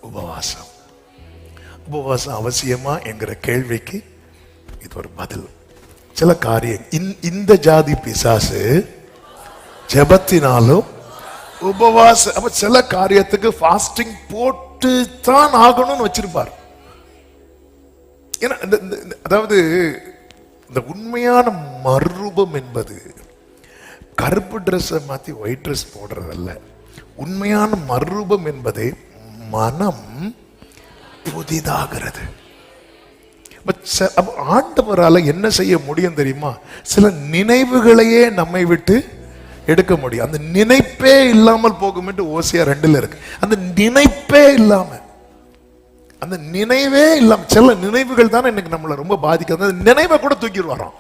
உபவாசம். உபவாசம் அவசியமா என்கிற கேள்விக்கு இது ஒரு பதில். சில காரியம் இந்த ஜாதி பிசாசு ஜெபத்தினாலும் உபவாசம், அப்ப சில காரியத்துக்கு ஃபாஸ்டிங் போட்டு தான் ஆகணும்னு வச்சிருப்பார். ஏன்னா அதாவது இந்த உண்மையான மறுரூபம் என்பது கருப்பு ட்ரெஸ்ஸை மாத்தி ஒயிட் ட்ரெஸ் போடுறதல்ல. உண்மையான மறுரூபம் என்பதே மனம் புதிதாகிறது. ஆண்டவரால என்ன செய்ய முடியும் தெரியுமா? சில நினைவுகளையே நம்மை விட்டு எடுக்க முடியும். அந்த நினைப்பே இல்லாமல் போகும் என்று ஓசியா 2 இருக்கு. அந்த நினைப்பே இல்லாம, அந்த நினைவே இல்லாம, சில நினைவுகள் தானே இன்னைக்கு நம்மளை ரொம்ப பாதிக்காது. அந்த நினைவை கூட தூக்கிட்டு வரோம்.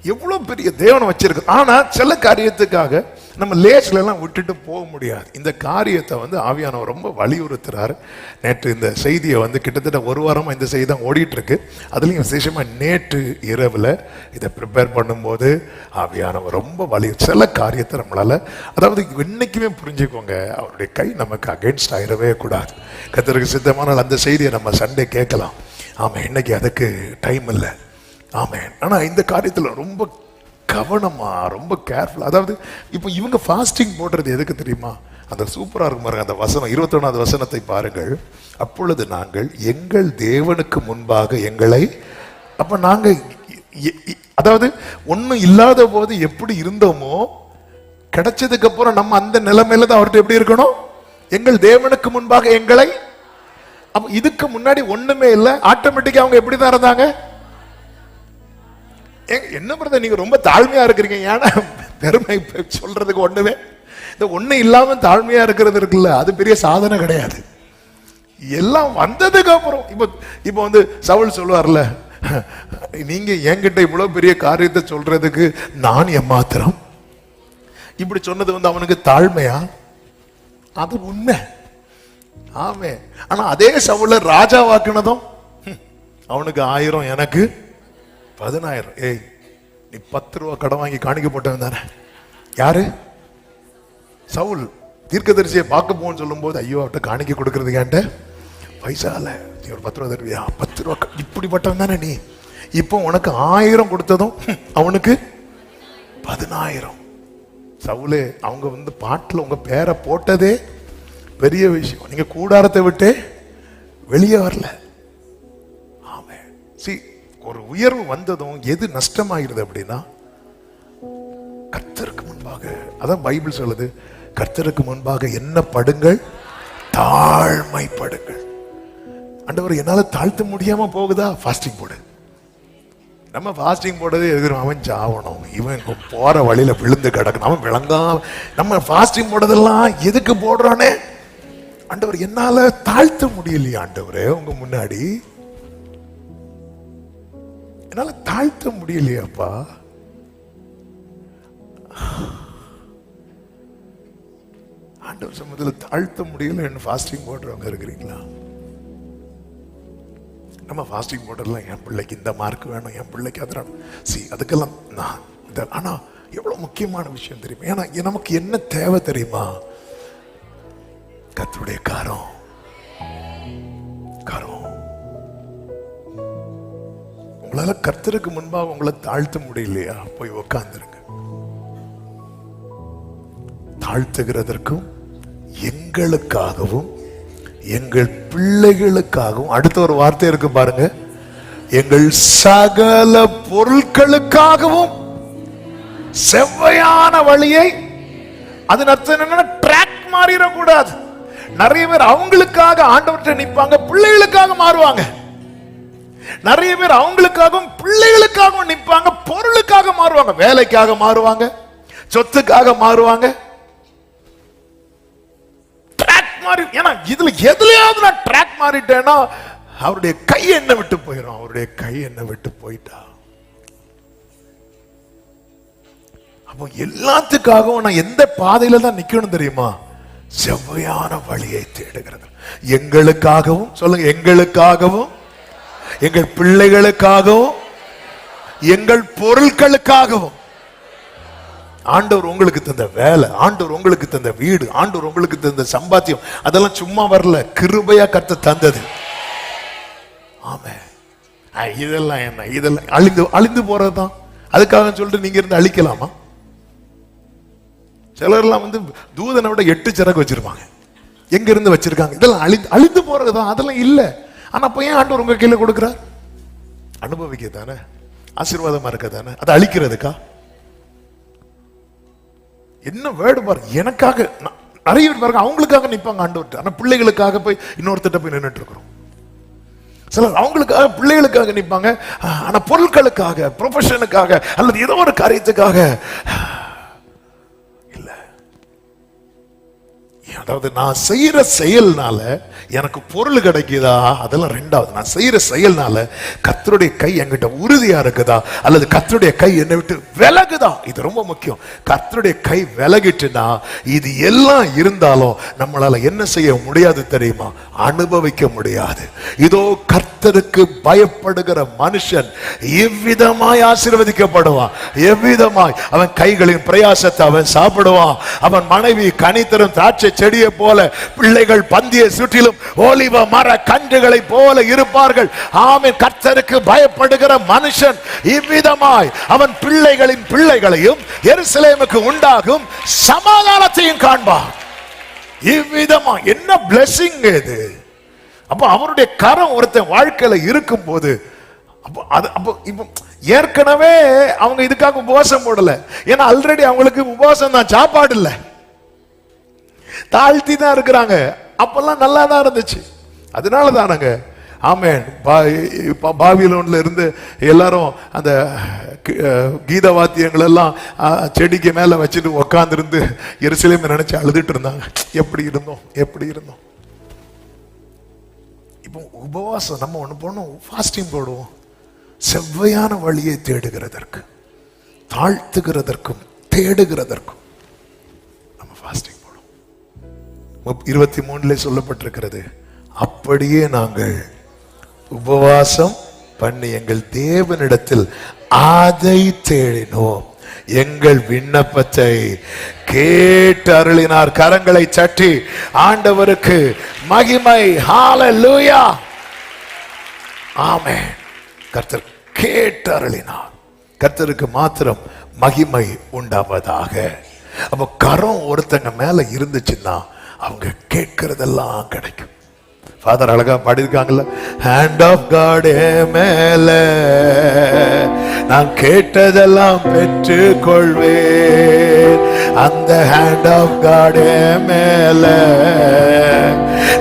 எவ்வளவு பெரிய தேவனை வச்சிருக்கு. ஆனா சில காரியத்துக்காக நம்ம லேஸ்ல எல்லாம் விட்டுட்டு போக முடியாது. இந்த காரியத்தை வந்து ஆவியானவர் ரொம்ப வலியுறுத்துறாரு. நேற்று இந்த செய்தியை வந்து கிட்டத்தட்ட ஒரு வாரமா இந்த செய்தி தான் ஓடிட்டு இருக்கு. அதுலயும் விசேஷமா நேற்று இரவுல இதை ப்ரிப்பேர் பண்ணும்போது ஆவியானவர் ரொம்ப சில காரியத்தை நம்மளால, அதாவது என்னைக்குமே புரிஞ்சுக்கோங்க, அவருடைய கை நமக்கு அகைன்ஸ்ட் ஆயிடவே கூடாது. கர்த்தருக்கு சித்தமானால் அந்த செய்தியை நம்ம சண்டே கேட்கலாம். ஆமா, இன்னைக்கு அதுக்கு டைம் இல்லை. ஆமென். ஆனா இந்த காரியத்துல ரொம்ப கவனமா, ரொம்ப கேர்ஃபுல். அதாவது இப்போ இவங்க ஃபாஸ்டிங் போடுறது எதுக்கு தெரியுமா? அந்த சூப்பரா இருக்கும் பாருங்க, அந்த வசனம் 21வது வசனத்தை பாருங்கள். அப்பொழுது நாங்கள் எங்கள் தேவனுக்கு முன்பாக எங்களை, அப்ப நாங்க அதாவது ஒண்ணும் இல்லாத போது எப்படி இருந்தோமோ, கிடைச்சதுக்கு அப்புறம் நம்ம அந்த நிலைமையில தான் அவர்கிட்ட எப்படி இருக்கணும்? எங்கள் தேவனுக்கு முன்பாக எங்களை. அப்ப இதுக்கு முன்னாடி ஒண்ணுமே இல்லை, ஆட்டோமேட்டிக்கா அவங்க எப்படிதான் இருந்தாங்க? என்ன பிரதர் நீங்க ரொம்ப தாழ்மையா இருக்கிறீங்க? ஏன்னா பெருமை சொல்றதுக்கு ஒண்ணுமே, இந்த ஒண்ணு இல்லாம தாழ்மையா இருக்கிறது இருக்குல்ல, அது பெரிய சாதனை கிடையாது. எல்லாம் வந்ததுக்கு அப்புறம் இப்ப வந்து சவுல் சொல்லுவார்ல, நீங்க என்கிட்ட இவ்வளவு பெரிய காரியத்தை சொல்றதுக்கு நான் எம்மாத்திரம். இப்படி சொன்னது வந்து அவனுக்கு தாழ்மையா? அது உண்மை. ஆமே. ஆனா அதே சவுல ராஜாவாக்குனதும் அவனுக்கு 1000 எனக்கு 10,000. ஏய், நீ 10 ரூபா கடன் வாங்கி காணிக்க போட்டவன் தானே. யாரு? சவுல். தீர்க்கதரிசியை பார்க்க போன்னு சொல்லும் போது, ஐயோ அவட்ட காணிக்க கொடுக்கறதுக்கு என்கிட்ட பைசா இல்ல, நீ ஒரு 10 ரூபா தருவியா? 10 ரூபா. இப்படிப்பட்டவன் தானே நீ. இப்போ உனக்கு 1000 கொடுத்ததும் அவனுக்கு 10,000. சவுலே, அவங்க வந்து பாட்டுல உங்க பேரை போட்டதே பெரிய விஷயம். நீங்க கூடாரத்தை விட்டு வெளியே வரல. ஆமே. ஒரு உயர்வு வந்ததும் எது நஷ்டமாகிறது அப்படின்னா, கர்த்தருக்கு முன்பாக, அதான் பைபிள் சொல்லுது, கர்த்தருக்கு முன்பாக என்ன படுங்கள்? தாழ்மைப்படுங்கள். ஆண்டவர், என்னால தாழ்த்த முடியாம போகுதா? ஃபாஸ்டிங் போடு. நம்ம ஃபாஸ்டிங் போடுறதே எதிரும், அவன் சாவணும், இவன் போற வழியில விழுந்து கிடக்கணும், அவன் விளங்கா. நம்ம ஃபாஸ்டிங் போடுறதெல்லாம் எதுக்கு போடுறானே? ஆண்டவர் என்னால தாழ்த்த முடியலையா ஆண்டவரே, உங்க முன்னாடி என்னால தாழ்த்த முடியலையாப்பா. ஆண்டவர் சமூகத்தில் தாழ்த்த முடியல என்ன ஃபாஸ்டிங் போடுறவங்க இருக்கிறீங்களா? நம்ம ஃபாஸ்டிங் போடலாம், என் பிள்ளைக்கு இந்த மார்க் வேணும், என் பிள்ளைக்கு அதெல்லாம் அதுக்கெல்லாம் நான் ஆனா எவ்வளவு முக்கியமான விஷயம் தெரியுமா? ஏன்னா நமக்கு என்ன தேவை தெரியுமா? கர்த்தருடைய கரம். உங்களால கர்த்தருக்கு முன்பாக உங்களை தாழ்த்த முடியலையா? போய் உட்கார்ந்துருங்க. தாழ்த்துகிறதற்கும் எங்களுக்காகவும் எங்கள் பிள்ளைகளுக்காகவும், அடுத்த ஒரு வார்த்தை இருக்கு பாருங்க, எங்கள் சகல பொருட்களுக்காகவும் செவ்வையான வழியை. அது அர்த்தம் என்னன்னா ட்ராக் மாறிடக்கூடாது. நிறைய பேர் அவங்களுக்காக ஆண்டவர்கிட்ட நிற்பாங்க, பிள்ளைகளுக்காக மாறுவாங்க. நிறைய பேர் அவங்களுக்காகவும் பிள்ளைகளுக்காகவும் நிற்பாங்க, பொருளுக்காக மாறுவாங்க, வேலைக்காக மாறுவாங்க, சொத்துக்காக மாறுவாங்க. ஏன்னா இதுல எதுலயாவது நான் ட்ராக் மாறிட்டேன்னா அவருடைய கை என்ன விட்டு போயிடும். அவருடைய கை என்ன விட்டு போயிட்டா அப்போ எல்லாத்துக்காகவும் நான் எந்த பாதையில தான் நிக்கணும் தெரியுமா? செவ்வையான வழியை தேடுகிறது. எங்களுக்காகவும் சொல்லுங்க, எங்களுக்காகவும் எங்கள் பிள்ளைகளுக்காகவும் எங்கள் பொருட்களுக்காகவும். ஆண்டவர் உங்களுக்கு தந்த வேலை, ஆண்டவர் உங்களுக்கு தந்த வீடு, ஆண்டவர் உங்களுக்கு தந்த சம்பாத்தியம், அதெல்லாம் சும்மா வரல, கிருபையா கர்த்தர் தந்தது. ஆமென். இதெல்லாம் என்ன? இதெல்லாம் அழிந்து போறதுதான். அதுக்காக சொல்லிட்டு நீங்க இருந்து அழிக்கலாமா? சிலர்லாம் வந்து தூதனை விட 8 சிறகு வச்சிருப்பாங்க. எங்க இருந்து வச்சிருக்காங்க? இதெல்லாம் அழிந்து போறதுதான், அதெல்லாம் இல்ல. ஆனா அப்ப ஏன் ஆண்டவர் உங்க கையில கொடுக்கிறார்? அனுபவிக்க தானே, ஆசீர்வாதமா இருக்க தானே, அதை அழிக்கிறதுக்கா? என்ன வேர்டு பாரு, எனக்காக நிறைய பேர் பாருங்க, அவங்களுக்காக நிப்பாங்க ஆண்டவர்கிட்ட, ஆனா பிள்ளைகளுக்காக போய் இன்னொருத்திட்ட போய் நின்றுட்டு இருக்கிறோம். சிலர் அவங்களுக்காக பிள்ளைகளுக்காக நிப்பாங்க, ஆனா பொருட்களுக்காக, ப்ரொஃபஷனுக்காக அல்லது ஏதோ ஒரு காரியத்துக்காக இல்ல. அதாவது நான் செய்யற செயல்னால எனக்கு பொருள் கிடைக்குதா, அதெல்லாம் ரெண்டாவது. நான் செய்யற செயல்னால கர்த்தருடைய கை என்கிட்ட உறுதியா இருக்குதா, அல்லது கர்த்தருடைய கை என்னை விட்டு விலகுதா? இது ரொம்ப முக்கியம். கர்த்தருடைய கை விலகிட்டுனா இது எல்லாம் இருந்தாலும் நம்மளால என்ன செய்ய முடியாது தெரியுமா? அனுபவிக்க முடியாது. இதோ கர்த்தருக்கு பயப்படுகிற மனுஷன் எவ்விதமாய் ஆசீர்வதிக்கப்படுவான், எவ்விதமாய் அவன் கைகளின் பிரயாசத்தை அவன் சாப்பிடுவான். அவன் மனைவி கனிதரும் திராட்சை செடியை போல, பிள்ளைகள் பந்திய சுற்றிலும் ஒலிவ மர கன்றுகளை போல இருப்பார்கள். ஆமென். கர்த்தருக்கு பயப்படுகிற மனுஷன் இவ்விதமாய் அவன் பிள்ளைகளின் பிள்ளைகளையும் எருசலேமுக்கு உண்டாகும் சமாதானத்தையும் காண்பான். இவ்விதமா என்ன பிளெஸிங் இது! அப்ப அவருடைய கரம் ஒருத்தன் வாழ்க்கையில இருக்கும் போது, ஏற்கனவே அவங்க இதுக்காக உபவாசம் போடல. ஏன்னா ஆல்ரெடி அவங்களுக்கு உபவாசம் தான், சாப்பாடு இல்ல, தாழ்த்தி தான் இருக்கிறாங்க. அப்பெல்லாம் நல்லா தான் இருந்துச்சு. அதனால தானங்க ஆமென், பாபிலோன்ல இருந்து எல்லாரும் அந்த கீத வாத்தியங்கள் எல்லாம் செடிக்கு மேல வச்சுட்டு உட்கார்ந்து இருந்து எருசலேமை நினைச்சு அழுதுட்டு இருந்தாங்க. எப்படி இருந்தோம், எப்படி இருந்தோம். இப்போ உபவாசம் நம்ம ஒண்ணு போனோம், ஃபாஸ்டிங் போடுவோம். செவ்வையான வழியை தேடுகிறதற்கு, தாழ்த்துகிறதற்கும் தேடுகிறதற்கும் நம்ம ஃபாஸ்டிங் போடுவோம். 23 சொல்லப்பட்டிருக்கிறது, அப்படியே நாங்கள் உபவாசம் பண்ணி எங்கள் தேவனிடத்தில் அதை தேடினோம், எங்கள் விண்ணப்பத்தை கேட்டு அருளினார். கரங்களை தட்டி ஆண்டவருக்கு மகிமை. ஹalleluya. ஆமென். கர்த்தர் கேட்டு அருளினார். கர்த்தருக்கு மாத்திரம் மகிமை உண்டாவதாக. அப்ப கரம் ஒருத்தங்க மேல இருந்துச்சுன்னா அவங்க கேட்கறதெல்லாம் கிடைக்கும். ஃபாதர் அழகா பாடியிருக்காங்கல்ல, ஹேண்ட் ஆஃப் காட் மேல நான் கேட்டதெல்லாம் பெற்று கொள்வேன். அந்த ஹேண்ட் ஆஃப் காட் மேல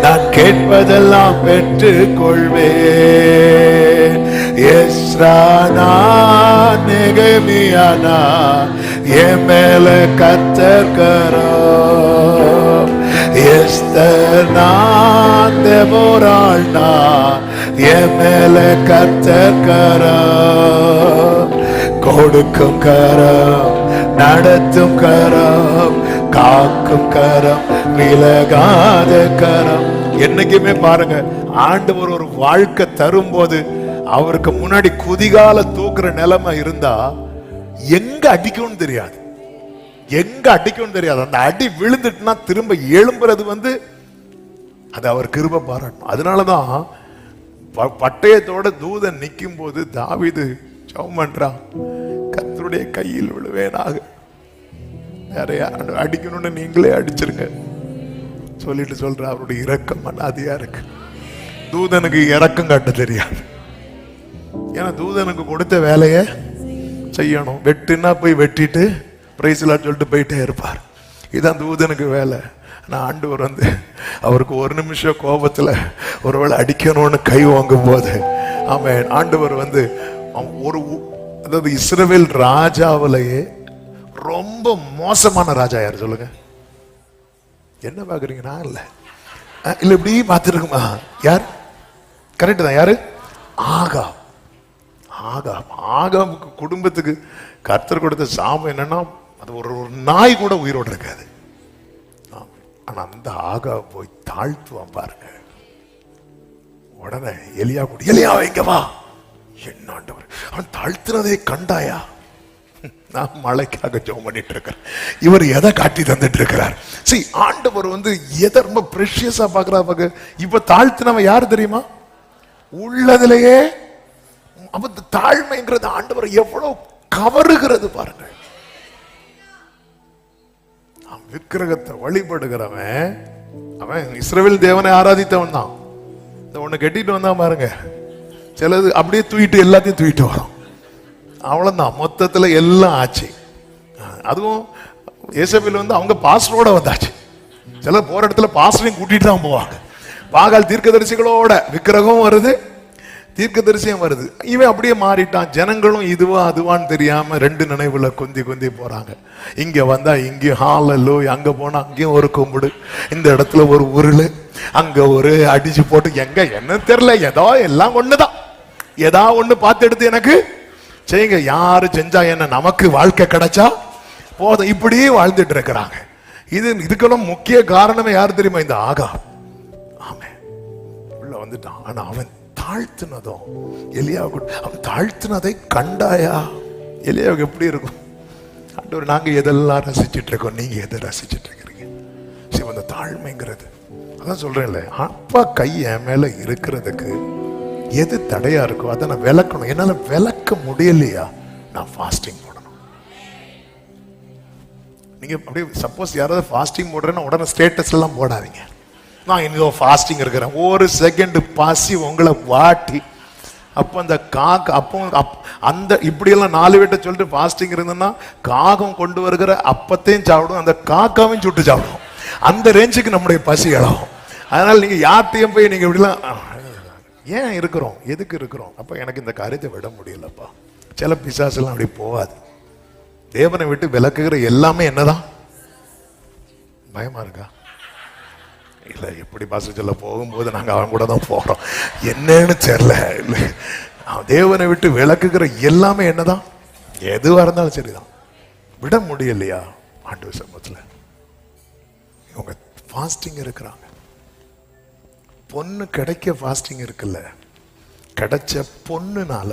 நான் கேட்பதெல்லாம் பெற்று கொள்வேன். எஸ்ரா நெகமியானா என் மேல கர்த்தர் கரம். எஸ்தர் நான் தெபோராள் நான் என் மேல கர்த்தர் கரம். கொடுக்கும் கரம், நடத்தும் கரம், காக்கும் கரம், விலகாத கரம். என்னைக்குமே பாருங்க, ஆண்டவர் ஒரு வாழ்க்கை தரும்போது அவருக்கு முன்னாடி குதிகால தூக்குற நிலைமை இருந்தா எங்க அடிக்கும்னு தெரியாது, எங்க அடிக்கும்னு தெரியாது. அந்த அடி விழுந்துட்டுனா திரும்ப எழும்புறது அது அவர் கிருபை பாராட்டணும். அதனாலதான் பட்டயத்தோட தூதன் நிற்கும் போது தாவீது ஜெபம் பண்றான், கர்த்தருடைய கையில் விழுவேனாக. நிறைய அடிக்கணும்னு நீங்களே அடிச்சிருங்க சொல்லிட்டு சொல்ற. அவருடைய இரக்கம் அனாதியா இருக்கு. தூதனுக்கு இரக்கம் காட்ட தெரியாது. ஏன்னா தூதனுக்கு கொடுத்த வேலையை செய்யணும். வெட்டுனா போய் வெட்டிட்டு பிரைஸ்லாம் சொல்லிட்டு போயிட்டே இருப்பார். இதுதான் தூதனுக்கு வேலை. நான் ஆண்டவர் அவருக்கு ஒரு நிமிஷம் கோபத்துல ஒருவேளை அடிக்கணும்னு கை வாங்கும் போது ஆமென், ஆண்டவர் ஒரு அதாவது இஸ்ரவேல் ராஜாவிலேயே ரொம்ப மோசமான ராஜா யார் சொல்லுங்க? என்ன பாக்குறீங்க? நான் இல்ல இப்படி பார்த்துருக்குமா? யார்? கரெக்ட் தான். யாரு? ஆகாப். ஆகாபுக்கு குடும்பத்துக்கு கர்த்தர் கொடுத்த சாபம் என்னன்னா, அது ஒரு நாய் கூட உயிரோடு இருக்காது. ஆனா அந்த ஆகாப் போய் தாழ்த்துவான் பாருங்க. உடனே எலியா கூட, எலியா இங்க வா. என்ன ஆண்டவர், அவன் தாழ்த்துறதை கண்டாயா? நான் மழைக்காக ஜெபம் பண்ணிட்டு இருக்கிறேன். இவர் எதை காட்டி தந்துட்டு இருக்கிறார்? சரி, ஆண்டவர் எதை ரொம்ப பிரஷியஸா பாக்குறாரு. இப்ப தாழ்த்தினவன் யாரு தெரியுமா? உள்ளதிலேயே தாழ்மைங்கிறது ஆண்டவர் எவ்வளவு கவருகிறது பாருங்க. விக்கிரகத்தை வழிபடுகிறவன் அவன் இஸ்ரவேல் தேவனை ஆராதித்தவன் தான். இந்த ஒண்ணு கட்டிட்டு வந்தான் பாருங்க. சிலது அப்படியே தூக்கிட்டு எல்லாத்தையும் தூக்கிட்டு வரும். அவ்வளவுதான், மொத்தத்துல எல்லாம் ஆச்சு. அதுவும் ஏசபேல் அவங்க பாஸ்டரோட வந்தாச்சு. சில போற இடத்துல பாஸ்டரையும் கூட்டிட்டு தான் போவாங்க. பாகால் தீர்க்கதரிசிகளோட விக்கிரகம் வருது, தீர்க்கதரிசியும் வருது. இவன் அப்படியே மாறிட்டான். ஜனங்களும் இதுவா அதுவான்னு தெரியாம ரெண்டு நினைவுல கொந்தி போறாங்க. இங்க வந்தா இங்கேயும் ஹalleluya, அங்க போனா அங்கேயும் ஒரு கும்பிடு, இந்த இடத்துல ஒரு உருளு, அங்க ஒரு அடிச்சு போட்டு எங்க என்ன தெரியல, ஏதோ எல்லாம் ஒண்ணுதான். ஏதா ஒண்ணு பார்த்து எடுத்து எனக்கு செய்யுங்க. யாரு செஞ்சா என்ன, நமக்கு வாழ்க்கை கிடைச்சா போதும், இப்படியே வாழ்ந்துட்டு இருக்கிறாங்க. இதுக்கெல்லாம் முக்கிய காரணமே யாரு தெரியுமா? இந்த ஆகாப். ஆமென், உள்ள வந்துட்டான். ஆனா அவன் தாழ்த்தினதும் எலியாவுக்கு, அவன் தாழ்த்தினதை கண்டாயா? எலியாவுக்கு எப்படி இருக்கும்? ஆண்டவர், நாங்க எதெல்லாம் ரசிச்சுட்டு இருக்கோம், நீங்க எதை ரசிச்சுட்டு இருக்கிறீங்க? சரி, அந்த தாழ்மைங்கிறது அதான் சொல்றேன்ல, அப்பா கை என் மேல இருக்கிறதுக்கு எது தடையா இருக்கோ அதை நான் விளக்கணும். என்னால விளக்க முடியலையா, நான் ஃபாஸ்டிங் போடணும். நீங்க அப்படியே சப்போஸ் யாராவது ஃபாஸ்டிங் போடுறேன்னா உடனே ஸ்டேட்டஸ் எல்லாம் போடாதீங்க. நான் இன்னும் ஃபாஸ்டிங் இருக்கிறேன். ஒரு செகண்ட் பசி உங்களை வாட்டி, அப்போ அந்த அப்போ அந்த இப்படியெல்லாம் 4 வீட்டை சொல்லிட்டு ஃபாஸ்டிங் இருந்ததுன்னா காகம் கொண்டு வருகிற அப்பத்தையும் சாப்பிடும், அந்த காக்காவையும் சுட்டு சாப்பிடும். அந்த ரேஞ்சுக்கு நம்முடைய பசி இழகும். அதனால நீங்க யார்ட்டையும் போய் நீங்க இப்படிலாம் ஏன் இருக்கிறோம், எதுக்கு இருக்கிறோம்? அப்ப எனக்கு இந்த காரியத்தை விட முடியலப்பா. சில பிசாசெல்லாம் அப்படி போகாது. தேவனை விட்டு விலக்குகிற எல்லாமே என்னதான்? பயமா இருக்கா? இல்ல, எப்படி பாச சொல்ல போகும்போது நாங்க அவன் கூட தான் போறோம், என்னன்னு தெரியல. தேவனை விட்டு விலக்குகிற எல்லாமே என்னதான்? எதுவா இருந்தாலும் சரிதான், விட முடியலையா ஆண்டவர் சமூகத்துல? இவங்க ஃபாஸ்டிங் இருக்கிறாங்க. பொண்ணு கிடைக்க ஃபாஸ்டிங் இருக்குல்ல, கிடைச்ச பொண்ணுனால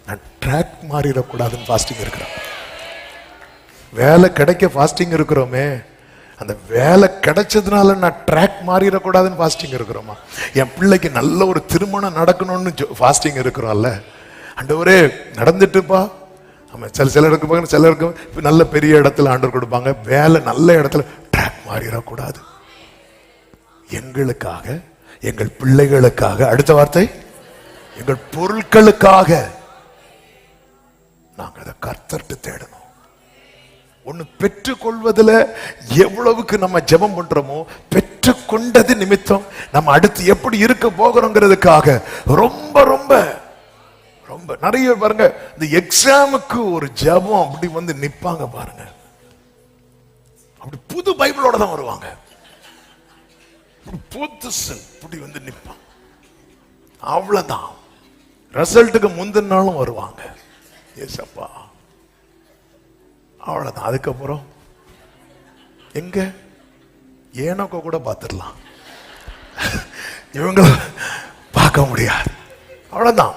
நான் ட்ராக் மாறிடக்கூடாதுன்னு ஃபாஸ்டிங் இருக்கிறேன். வேலை கிடைக்க ஃபாஸ்டிங் இருக்கிறோமே, அந்த வேலை கிடைச்சதுனால நான் ட்ராக் மாறிடக்கூடாதுன்னு ஃபாஸ்டிங் இருக்கிறோமா? என் பிள்ளைக்கு நல்ல ஒரு திருமணம் நடக்கணும்னு ஃபாஸ்டிங் இருக்கிறோம்ல. ஆண்டவரே நடந்துட்டுப்பா. ஆமா, சிலருக்கு பாருங்க, சிலருக்கு நல்ல பெரிய இடத்துல ஆண்டவர் கொடுப்பாங்க, வேலை நல்ல இடத்துல ட்ராக் மாறிடக்கூடாது. எங்களுக்காக, எங்கள் பிள்ளைகளுக்காக, அடுத்த வார்த்தை எங்கள் பொருட்களுக்காக நாங்க அதை கர்த்தர்ட்டு தேடணும். ஒண்ணு பெற்றுக்கொள்வதில் எவ்வளவுக்கு நம்ம ஜெபம் பண்றோமோ, பெற்றுக்கொண்டது நிமித்தம் நம்ம அடுத்து எப்படி இருக்க போகிறோங்கிறதுக்காக ரொம்ப ரொம்ப ரொம்ப நிறைய பாருங்க, இந்த எக்ஸாமுக்கு ஒரு ஜெபம் அப்படி வந்து நிப்பாங்க பாருங்க. அப்படி புது பைபிளோட தான் வருவாங்க. புதுசு இப்படி வந்து நிப்பாங்க. அவ்வளவுதான். ரிசல்ட்டுக்கு முந்தின நாளும் வருவாங்க. ஏசப்பா, அவ்வளவுதான். அதுக்கப்புறம் எங்க ஏனோக்க கூட பார்த்துடலாம், இவங்கள பார்க்க முடியாது. அவ்வளவுதான்.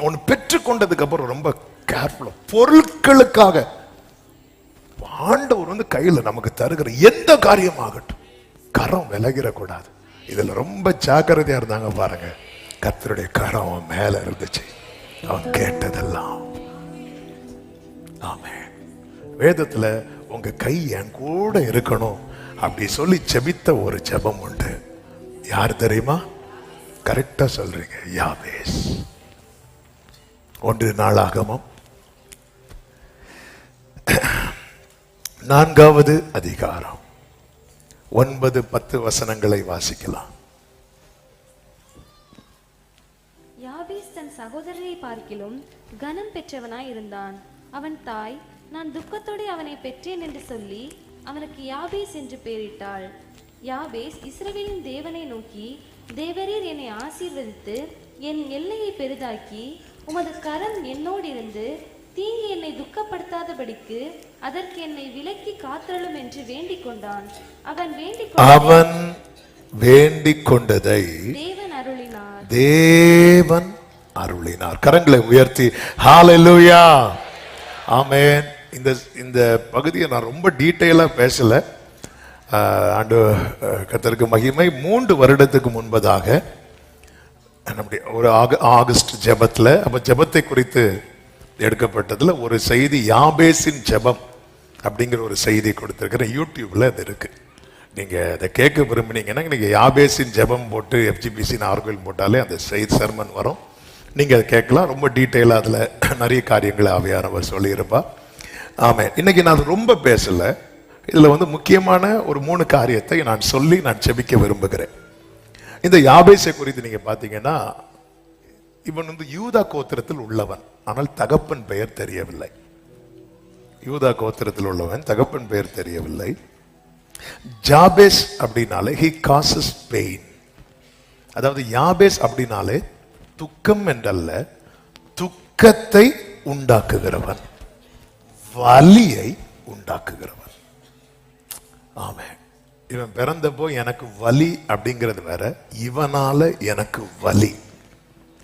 ஒன்னு பெற்றுக்கொண்டதுக்கு அப்புறம் ரொம்ப கேர்ஃபுல்லா, பொருட்களுக்காக ஆண்டவர் வந்து கையில நமக்கு தருகிற எந்த காரியமாகட்டும் கரம் விலகிடக்கூடாது. இதுல ரொம்ப ஜாக்கிரதையா இருந்தாங்க பாருங்க. கர்த்தருடைய கரம் அவன் மேல இருந்துச்சு, அவன் கேட்டதெல்லாம். ஆமென். வேதத்துல உங்க கை என் கூட இருக்கணும் அப்படி சொல்லி ஜெபித்த ஒரு ஜெபம் உண்டு. யார் தெரியுமா? கரெக்டா சொல்றீங்க, யாபேஸ். 1 நாளாகமம் 4வது அதிகாரம் 9-10 வசனங்களை வாசிக்கலாம். யாபேஸ் தன் சகோதரரை பார்க்கிலும் கனம் பெற்றவனாய் இருந்தான். அவன் தாய், நான் துக்கத்தோடு அவனை பெற்றேன் என்று சொல்லி அவனுக்கு யாபேஸ் என்று பெயரிட்டாள். யாபேஸ் இஸ்ரவேலின் தேவனை நோக்கி, தேவரீர் என்னை ஆசீர்வதித்து என் எல்லையை பெரிதாக்கி உமது கரம் என்னோடு இருந்து தீங்கு என்னை துக்கப்படுத்தாதபடிக்கு அதற்கு என்னை விலக்கி காத்தருளும் என்று வேண்டிக் கொண்டான். அவன் வேண்டிக் கொண்டதை தேவன் அருளினார். கரங்களை உயர்த்தி ஹalleluya, ஆமென். இந்த பகுதியை நான் ரொம்ப டீட்டெயிலா பேசல. ஆண்டு கர்த்தருக்கு மகிமை. 3 வருடத்துக்கு முன்பதாக நம்முடைய ஒரு ஆகஸ்ட் ஜெபத்துல, அப்ப ஜெபத்தை குறித்து எடுக்கப்பட்டதுல ஒரு செய்தி, யாபேசின் ஜெபம் அப்படிங்கிற ஒரு செய்தி கொடுத்திருக்கிறேன். யூடியூப்ல அது இருக்கு. நீங்க அதை கேட்க விரும்பினீங்கன்னா நீங்க யாபேசின் ஜெபம் போட்டு FGBC நார்கோயில் போட்டாலே அந்த செய்தி சர்மன் வரும். நீங்க அதை கேட்கலாம். ரொம்ப டீட்டெயிலா அதுல நிறைய காரியங்களை ஆவியானவர் சொல்லியிருப்பா. ஆமென். இன்னைக்கு நான் ரொம்ப பேசல. இதுல வந்து முக்கியமான ஒரு 3 காரியத்தை நான் சொல்லி நான் ஜெபிக்க விரும்புகிறேன். இந்த யாபேசை குறித்து நீங்க பாத்தீங்கன்னா, இவன் வந்து யூதா கோத்திரத்தில் உள்ளவன், ஆனால் தகப்பன் பெயர் தெரியவில்லை. யூதா கோத்திரத்தில் உள்ளவன், தகப்பன் பெயர் தெரியவில்லை. ஜாபேஸ் அப்படின்னாலே he causes pain. அதாவது யாபேஸ் அப்படின்னாலே துக்கம் என்றல்ல, துக்கத்தை உண்டாக்குகிறவன், வலியை உண்டாக்குகிறவன். ஆமென். இவன் பிறந்தப்போ எனக்கு வலி அப்படிங்கிறது வேற, இவனால எனக்கு வலி,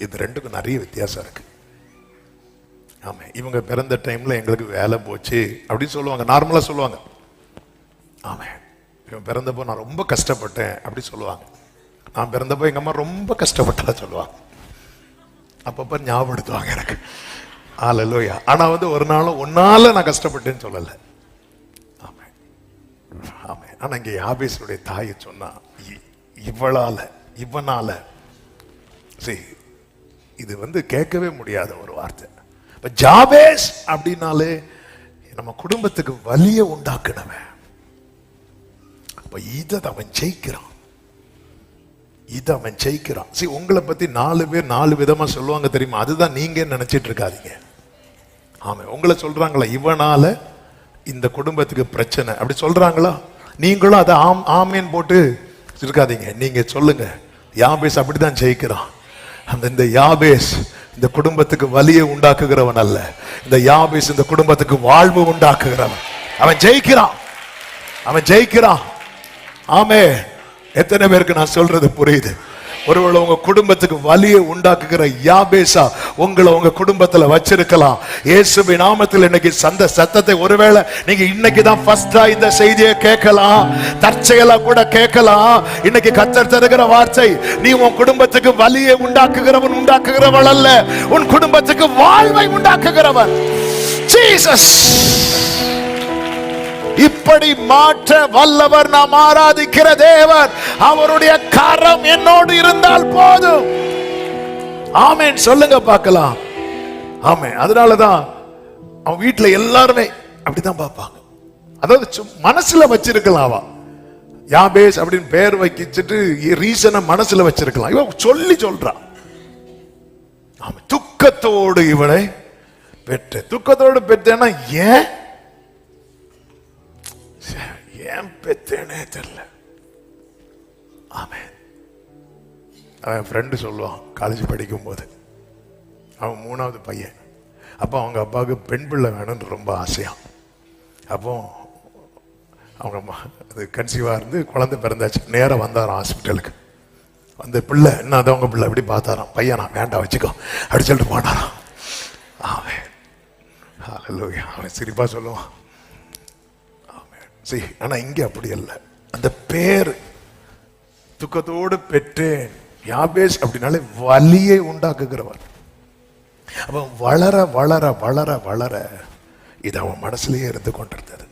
இது ரெண்டுக்கும் நிறைய வித்தியாசம் இருக்கு. ஆமா, இவங்க பிறந்த டைம்ல எங்களுக்கு வேலை போச்சு அப்படின்னு சொல்லுவாங்க, நார்மலா சொல்லுவாங்க. ஆமா, இவன் பிறந்தப்போ நான் ரொம்ப கஷ்டப்பட்டேன் அப்படி சொல்லுவாங்க. நான் பிறந்தப்போ எங்க அம்மா ரொம்ப கஷ்டப்பட்டா சொல்லுவாங்க. அப்பப்ப ஞாபகப்படுத்துவாங்க எனக்கு. ஹalleluya. ஆனா வந்து ஒரு நாளும் உன்னால நான் கஷ்டப்பட்டேன்னு சொல்லல. ஆமா ஆமா. ஆனா இங்க யாபேசுடைய தாயை சொன்னா, இவனால இது வந்து கேட்கவே முடியாத ஒரு வார்த்தை. ஜாபேஸ் அப்படின்னாலே நம்ம குடும்பத்துக்கு வலிய உண்டாக்குனவன். அப்ப இதை அவன் ஜெயிக்கிறான், உங்களை பத்தி 4 பேர் 4 விதமா சொல்லுவாங்க தெரியுமா? அதுதான் நீங்க நினைச்சிட்டு இருக்காதீங்க. ஆமா, உங்களை சொல்றாங்களா இவனால இந்த குடும்பத்துக்கு பிரச்சனை அப்படி சொல்றாங்களா? நீங்களும் அதை ஆமேன் போட்டு இருக்காதீங்க. நீங்க சொல்லுங்க, யாபேஸ் அப்படிதான் ஜெயிக்கிறான். இந்த யாபேஸ் இந்த குடும்பத்துக்கு வலியை உண்டாக்குகிறவன் அல்ல, இந்த யாபேஸ் இந்த குடும்பத்துக்கு வாழ்வு உண்டாக்குகிறவன். அவன் ஜெயிக்கிறான். ஆமே. எத்தனை பேருக்கு நான் சொல்றது புரியுது? ஒருவேளை உங்க குடும்பத்துக்கு வலியை உண்டாக்குகிற யாபேசா உங்களை உங்க குடும்பத்துல வச்சிருக்கலாம். இயேசுவின் நாமத்தில் இன்னைக்கு சத்தத்தை ஒருவேளை நீங்க இன்னைக்கு தான் ஃபர்ஸ்டா இந்த செய்தியை கேட்கலாம், தற்செயலா கூட கேட்கலாம். இன்னைக்கு கர்த்தர் தருகிற வார்த்தை, நீ உன் குடும்பத்துக்கு வலியை உண்டாக்குகிறவள் அல்ல, உன் குடும்பத்துக்கு வாழ்வை உண்டாக்குகிறவன் ஜீசஸ். இப்படி மாற்ற வல்லவர் நாம் ஆராதிக்கிற தேவன். அவருடைய கரம் என்னோடு இருந்தால் போதும். ஆமென். சொல்லுங்க பார்க்கலாம். ஆமென். அதனாலதான் அவன் வீட்டுல எல்லாருமே அப்படிதான் பார்ப்பாங்க. அதாவது மனசுல வச்சிருக்கலாம், அவ யாபேஸ் அப்படின்னு பெயர் வைக்கிட்டு ரீசனை மனசுல வச்சிருக்கலாம். இவன் சொல்றான். ஆமாம், துக்கத்தோடு இவளை பெற்ற. துக்கத்தோடு பெற்றேன்னா ஏன் பெற்றேனே தெரியல. ஆமென். அவன் ஃப்ரெண்டு சொல்லுவான், காலேஜ் படிக்கும் போது அவன் 3வது பையன். அப்போ அவங்க அப்பாவுக்கு பெண் பிள்ளை வேணும்னு ரொம்ப ஆசையான். அப்போ அவங்க அது கன்சீவாக இருந்து குழந்தை பிறந்தாச்சு. நேராக வந்தாராம் ஹாஸ்பிட்டலுக்கு. அந்த பிள்ளை என்ன அது அவங்க பிள்ளை அப்படி பார்த்தாராம். பையனா வேண்டாம் வச்சுக்கோ அப்படி சொல்லிட்டு போனாராம். அவன் ஹல்லேலூயா. அவன் சிரிப்பா சொல்லுவான். ஆமென். சரி, ஆனால் இங்கே அப்படி இல்லை. அந்த பேர் துக்கத்தோடு பெற்றேன். யாபேஸ் அப்படின்னாலே வலியை உண்டாக்குகிறவர். அவன் வளர வளர வளர வளர இது அவன் மனசுலயே இருந்து கொண்டிருந்தது.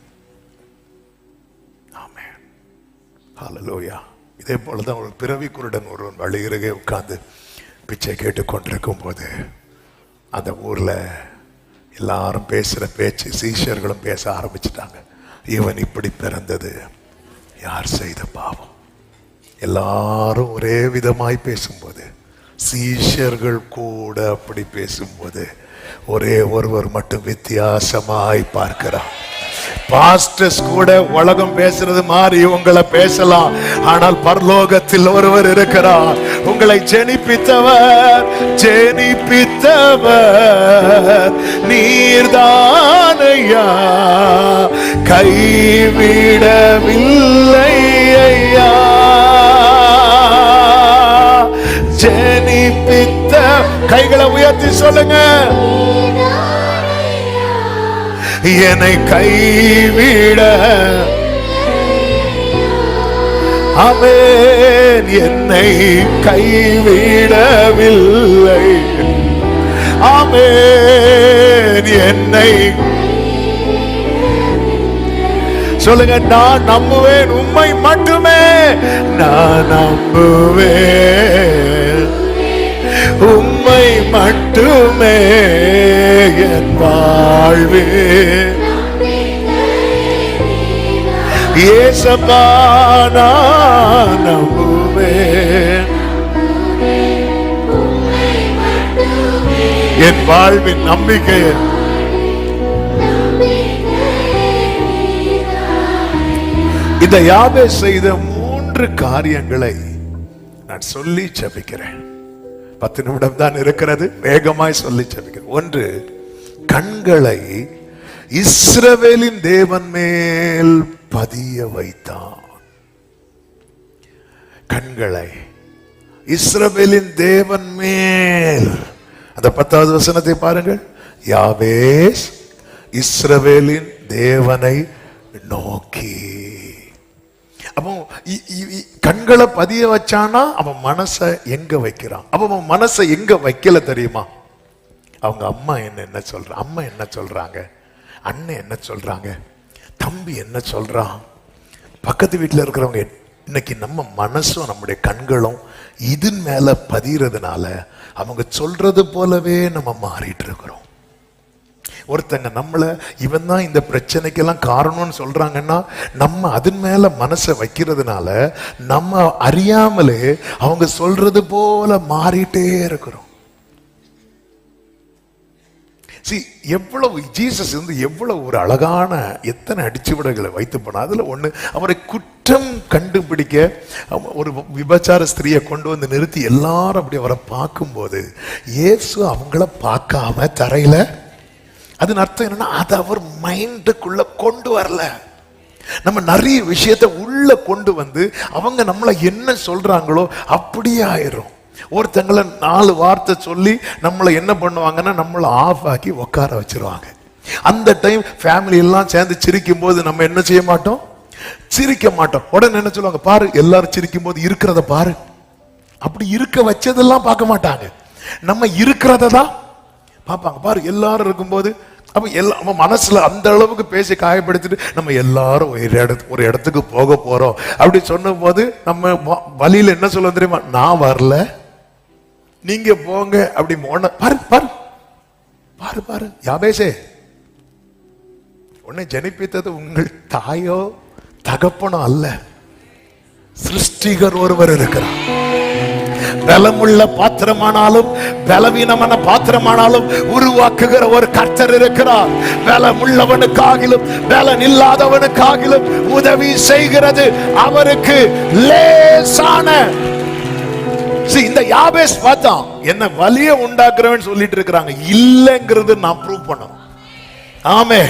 ஆமென். ஹல்லேலூயா. இதே போலதான் ஒரு பிறவி குருடன் ஒருவன் வழியருகே உட்கார்ந்து பிச்சை கேட்டு கொண்டிருக்கும் போது அந்த ஊர்ல எல்லாரும் பேசுற பேச்சு, சீஷர்களும் பேச ஆரம்பிச்சிட்டாங்க. இவன் இப்படி பிறந்தது யார் செய்த பாவம்? எல்லாரும் ஒரே விதமாய் பேசும்போது, சீஷர்கள் கூட அப்படி பேசும்போது, ஒரே ஒருவர் மட்டும் வித்தியாசமாய் பார்க்கிறார். பாஸ்டர்ஸ் கூட உலகம் பேசுறது மாதிரி உங்களை பேசலாம், ஆனால் பரலோகத்தில் ஒருவர் இருக்கிறார். உங்களை ஜெனிப்பித்தவர் நீர்தானையா, கைவிடவில்லை ஐயா. ஜெனிப்பித்த கைகளை உயர்த்தி சொல்லுங்க. என்னை கைவிட, ஆமென், என்னை கைவிடவில்லை. ஆமென், என்னை சொல்லுங்க. நான் நம்புவேன் உம்மை மட்டுமே, நான் நம்புவேன் உம்மை மட்டுமே என் வாழ்வே. ஏசப்பா நான் நம்புவேன், என் வாழ்வின் நம்பிக்கை. இந்த யாபேஸ் செய்த 3 காரியங்களை நான் சொல்லி ஜெபிக்கிறேன். 10 நிமிடம் தான் இருக்கிறது, வேகமாய் சொல்லி ஜெபிக்கிறேன். 1, கண்களை இஸ்ரவேலின் தேவன் மேல் பதிய வைத்தான். கண்களை இஸ்ரவேலின் தேவன் மேல். அந்த 10வது வசனத்தை பாருங்கள். யாபேஸ் இஸ்ரவேலின் தேவனை நோக்கி. அப்போ கண்களை பதிய வச்சானா அவன் மனசை எங்க வைக்கிறான்? அப்ப அவன் மனசை எங்க வைக்கல தெரியுமா? அவங்க அம்மா என்ன சொல்றாங்க, அம்மா என்ன சொல்றாங்க, அண்ணன் என்ன சொல்றாங்க, தம்பி என்ன சொல்றான், பக்கத்து வீட்டில் இருக்கிறவங்க. இன்னைக்கு நம்ம மனசும் நம்முடைய கண்களும் இதன் மேல பதிகிறதுனால அவங்க சொல்றது போலவே நம்ம மாறிட்டு இருக்கிறோம். ஒருத்தங்க நம்மள இவன் தான் இந்த பிரச்சனைக்கெல்லாம் காரணம்னு சொல்றாங்கன்னா நம்ம அதன் மேல மனசை வைக்கிறதுனால நம்ம அறியாமலே அவங்க சொல்றது போல மாறிட்டே இருக்கிறோம். எவ்வளவு ஜீசஸ் வந்து எவ்வளவு ஒரு அழகான எத்தனை அடிச்சுவிடைகளை வைத்து போனா. அதுல ஒண்ணு, அவரை குற்றம் கண்டுபிடிக்க ஒரு விபச்சார ஸ்திரியை கொண்டு வந்து நிறுத்தி எல்லாரும் அப்படி அவரை பார்க்கும்போது இயேசு அவங்கள பார்க்காம தரையில, அதன் அர்த்தம் என்னன்னா அது அவர் மைண்டுக்குள்ள கொண்டு வரல. நம்ம நிறைய விஷயத்தை உள்ள கொண்டு வந்து அவங்க நம்மளை என்ன சொல்றாங்களோ அப்படியே ஆயிரும். ஒருத்தங்களை 4 வார்த்தை சொல்லி நம்மளை என்ன பண்ணுவாங்கன்னா நம்மளை ஆஃப் ஆக்கி உட்கார வச்சிருவாங்க. அந்த டைம் ஃபேமிலி எல்லாம் சேர்ந்து சிரிக்கும் போது நம்ம என்ன செய்ய மாட்டோம், சிரிக்க மாட்டோம். உடனே என்ன சொல்லுவாங்க, பாரு எல்லாரும் சிரிக்கும் போது இருக்கிறத பாரு. அப்படி இருக்க வச்சதெல்லாம் பார்க்க மாட்டாங்க, நம்ம இருக்கிறத தான் பார்ப்பாங்க. பாரு எல்லாரும் இருக்கும்போது அப்ப எல்லாம் மனசுல அந்த அளவுக்கு பேசி காயப்படுத்திட்டு நம்ம எல்லாரும் ஒரு இடத்துக்கு போக போறோம் அப்படி சொன்ன போது நம்ம வழியில என்ன சொல்ல தெரியுமா, நான் வரல நீங்க போங்க அப்படி. பாரு பாரு பாரு பாரு, யாபேசே உன்னை ஜனிப்பித்தது உங்கள் தாயோ தகப்பனோ அல்ல, சிருஷ்டிகர் ஒருவர் இருக்கிறார். பலமுள்ள பாத்திரமானாலும் பலவீனமான பாத்திரமானாலும் உருவாக்குகிற ஒரு கர்த்தர் இருக்கிறார். பலமுள்ளவனுக்காகிலும் பலன் இல்லாதவனுக்காகிலும் உதவி செய்கிறது அவருக்கு லேசான. இந்த யாபேஸ் பார்த்தா என்ன வலிய உண்டாக்குறவன் சொல்லிட்டு இருக்கிறாங்க, இல்லங்கிறது நான் ப்ரூவ் பண்ணணும். ஆமே.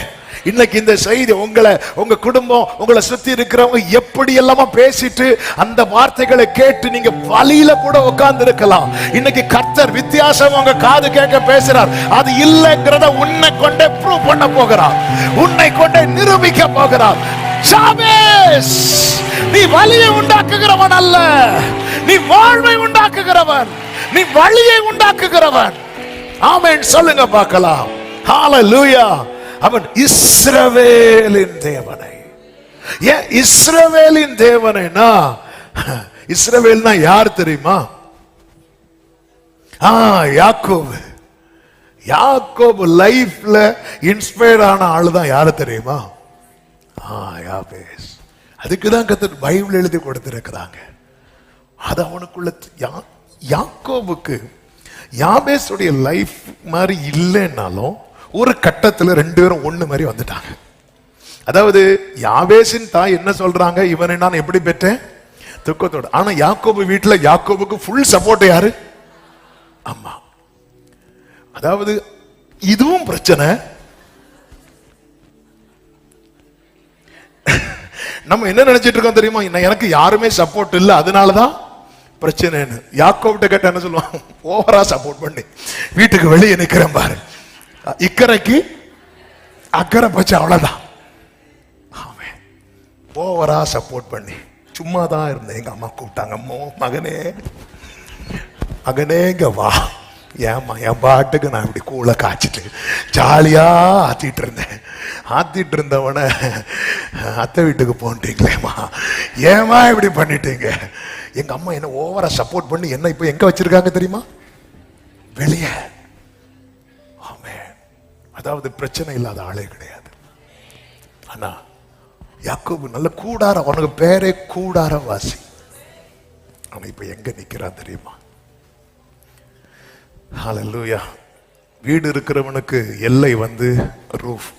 இன்னைக்கு இந்த செய்தி உங்களை, உங்க குடும்பம், உங்களை சுத்தி இருக்கிறவங்க எப்படி எல்லாமா பேசிட்டு அந்த வார்த்தைகளை கேட்டு நீங்க வலியில கூட உட்கார்ந்து இருக்கலாம். இன்னைக்கு கர்த்தர் வித்தியாசம் உங்க காது கேட்க பேசுறார். அது இல்லைங்கிறத உன்னை கொண்டே ப்ரூவ் பண்ண போகிறார், உன்னை கொண்டே நிரூபிக்க போகிறார். யாபேஸ், நீ வலியை உண்டாக்குகிறவன் அல்ல, நீ வாழ்வை உண்டாக்குகிறவன், நீ வழியை உண்டாக்குகிறவன். ஆமென் சொல்லுங்க பார்க்கலாம். ஹalleluya. அவன் இஸ்ரவேலின் தேவனை. ஏன் இஸ்ரவேலின் தேவனைனா, இஸ்ரவேல்னா யார் தெரியுமா? யாக்கோபு. யாக்கோபு லைஃப்ல இன்ஸ்பயர்ட் ஆன ஆளுதான் யாரு தெரியுமா? யாபேஸ். அதுக்குதான் கர்த்தர் பைபிள் எழுதி கொடுத்திருக்கிறாங்க. அது அவனுக்குள்ள யாக்கோபுக்கு யாபேஸுடைய லைஃப் மாதிரி இல்லைன்னாலும் ஒரு கட்டத்துல ரெண்டு பேரும் ஒண்ணு மாதிரி வந்துட்டாங்க. அதாவது யாபேஸின் தாய் என்ன சொல்றாங்க, இவனை நான் எப்படி பெற்றேன்? துக்கத்தோட. ஆனா யாக்கோபு வீட்டுல யாக்கோபுக்கு ஃபுல் சப்போர்ட் யாரு? அம்மா. அதாவது இதுவும் பிரச்சனை. நம்ம என்ன நினைச்சிட்டு இருக்கோம் தெரியுமா, எனக்கு யாருமே சப்போர்ட் இல்லை அதனாலதான் பிரச்சனைன்னு. யாக்கோபிட்ட கேட்ட என்ன சொல்லுவான், ஓவரா சப்போர்ட் பண்ணி வீட்டுக்கு வெளியே நிக்கிறேன் பாரு, இக்கரைக்கு அக்கறை போச்சு அவ்வளவுதான். ஓவரா சப்போர்ட் பண்ணி சும்மா தான் இருந்தேன். எங்க அம்மா கூப்பிட்டாங்க, மகனே மகனே இங்க வா. ஏமா என் பாட்டுக்கு நான் இப்படி கூழ காய்ச்சிட்டு ஜாலியா ஆத்திட்டு இருந்தேன். ஆத்திட்டு இருந்தவன அத்தை வீட்டுக்கு போன்ட்டீங்களேம்மா, ஏமா இப்படி பண்ணிட்டீங்க? எங்க அம்மா என்ன ஓவரா சப்போர்ட் பண்ணி என்ன இப்ப எங்க வச்சிருக்காங்க தெரியுமா? வெளியே. அதாவது பிரச்சனை இல்லாத ஆளே கிடையாது. ஆனா யாக்கோபு நல்ல கூடார, அவனுக்கு பேரே கூடார வாசி. ஆனா இப்ப எங்க நிக்கிறான் தெரியுமா? ஹல்லேலூயா. வீடு இருக்கிறவனுக்கு எல்லை வந்து ரூஃப்,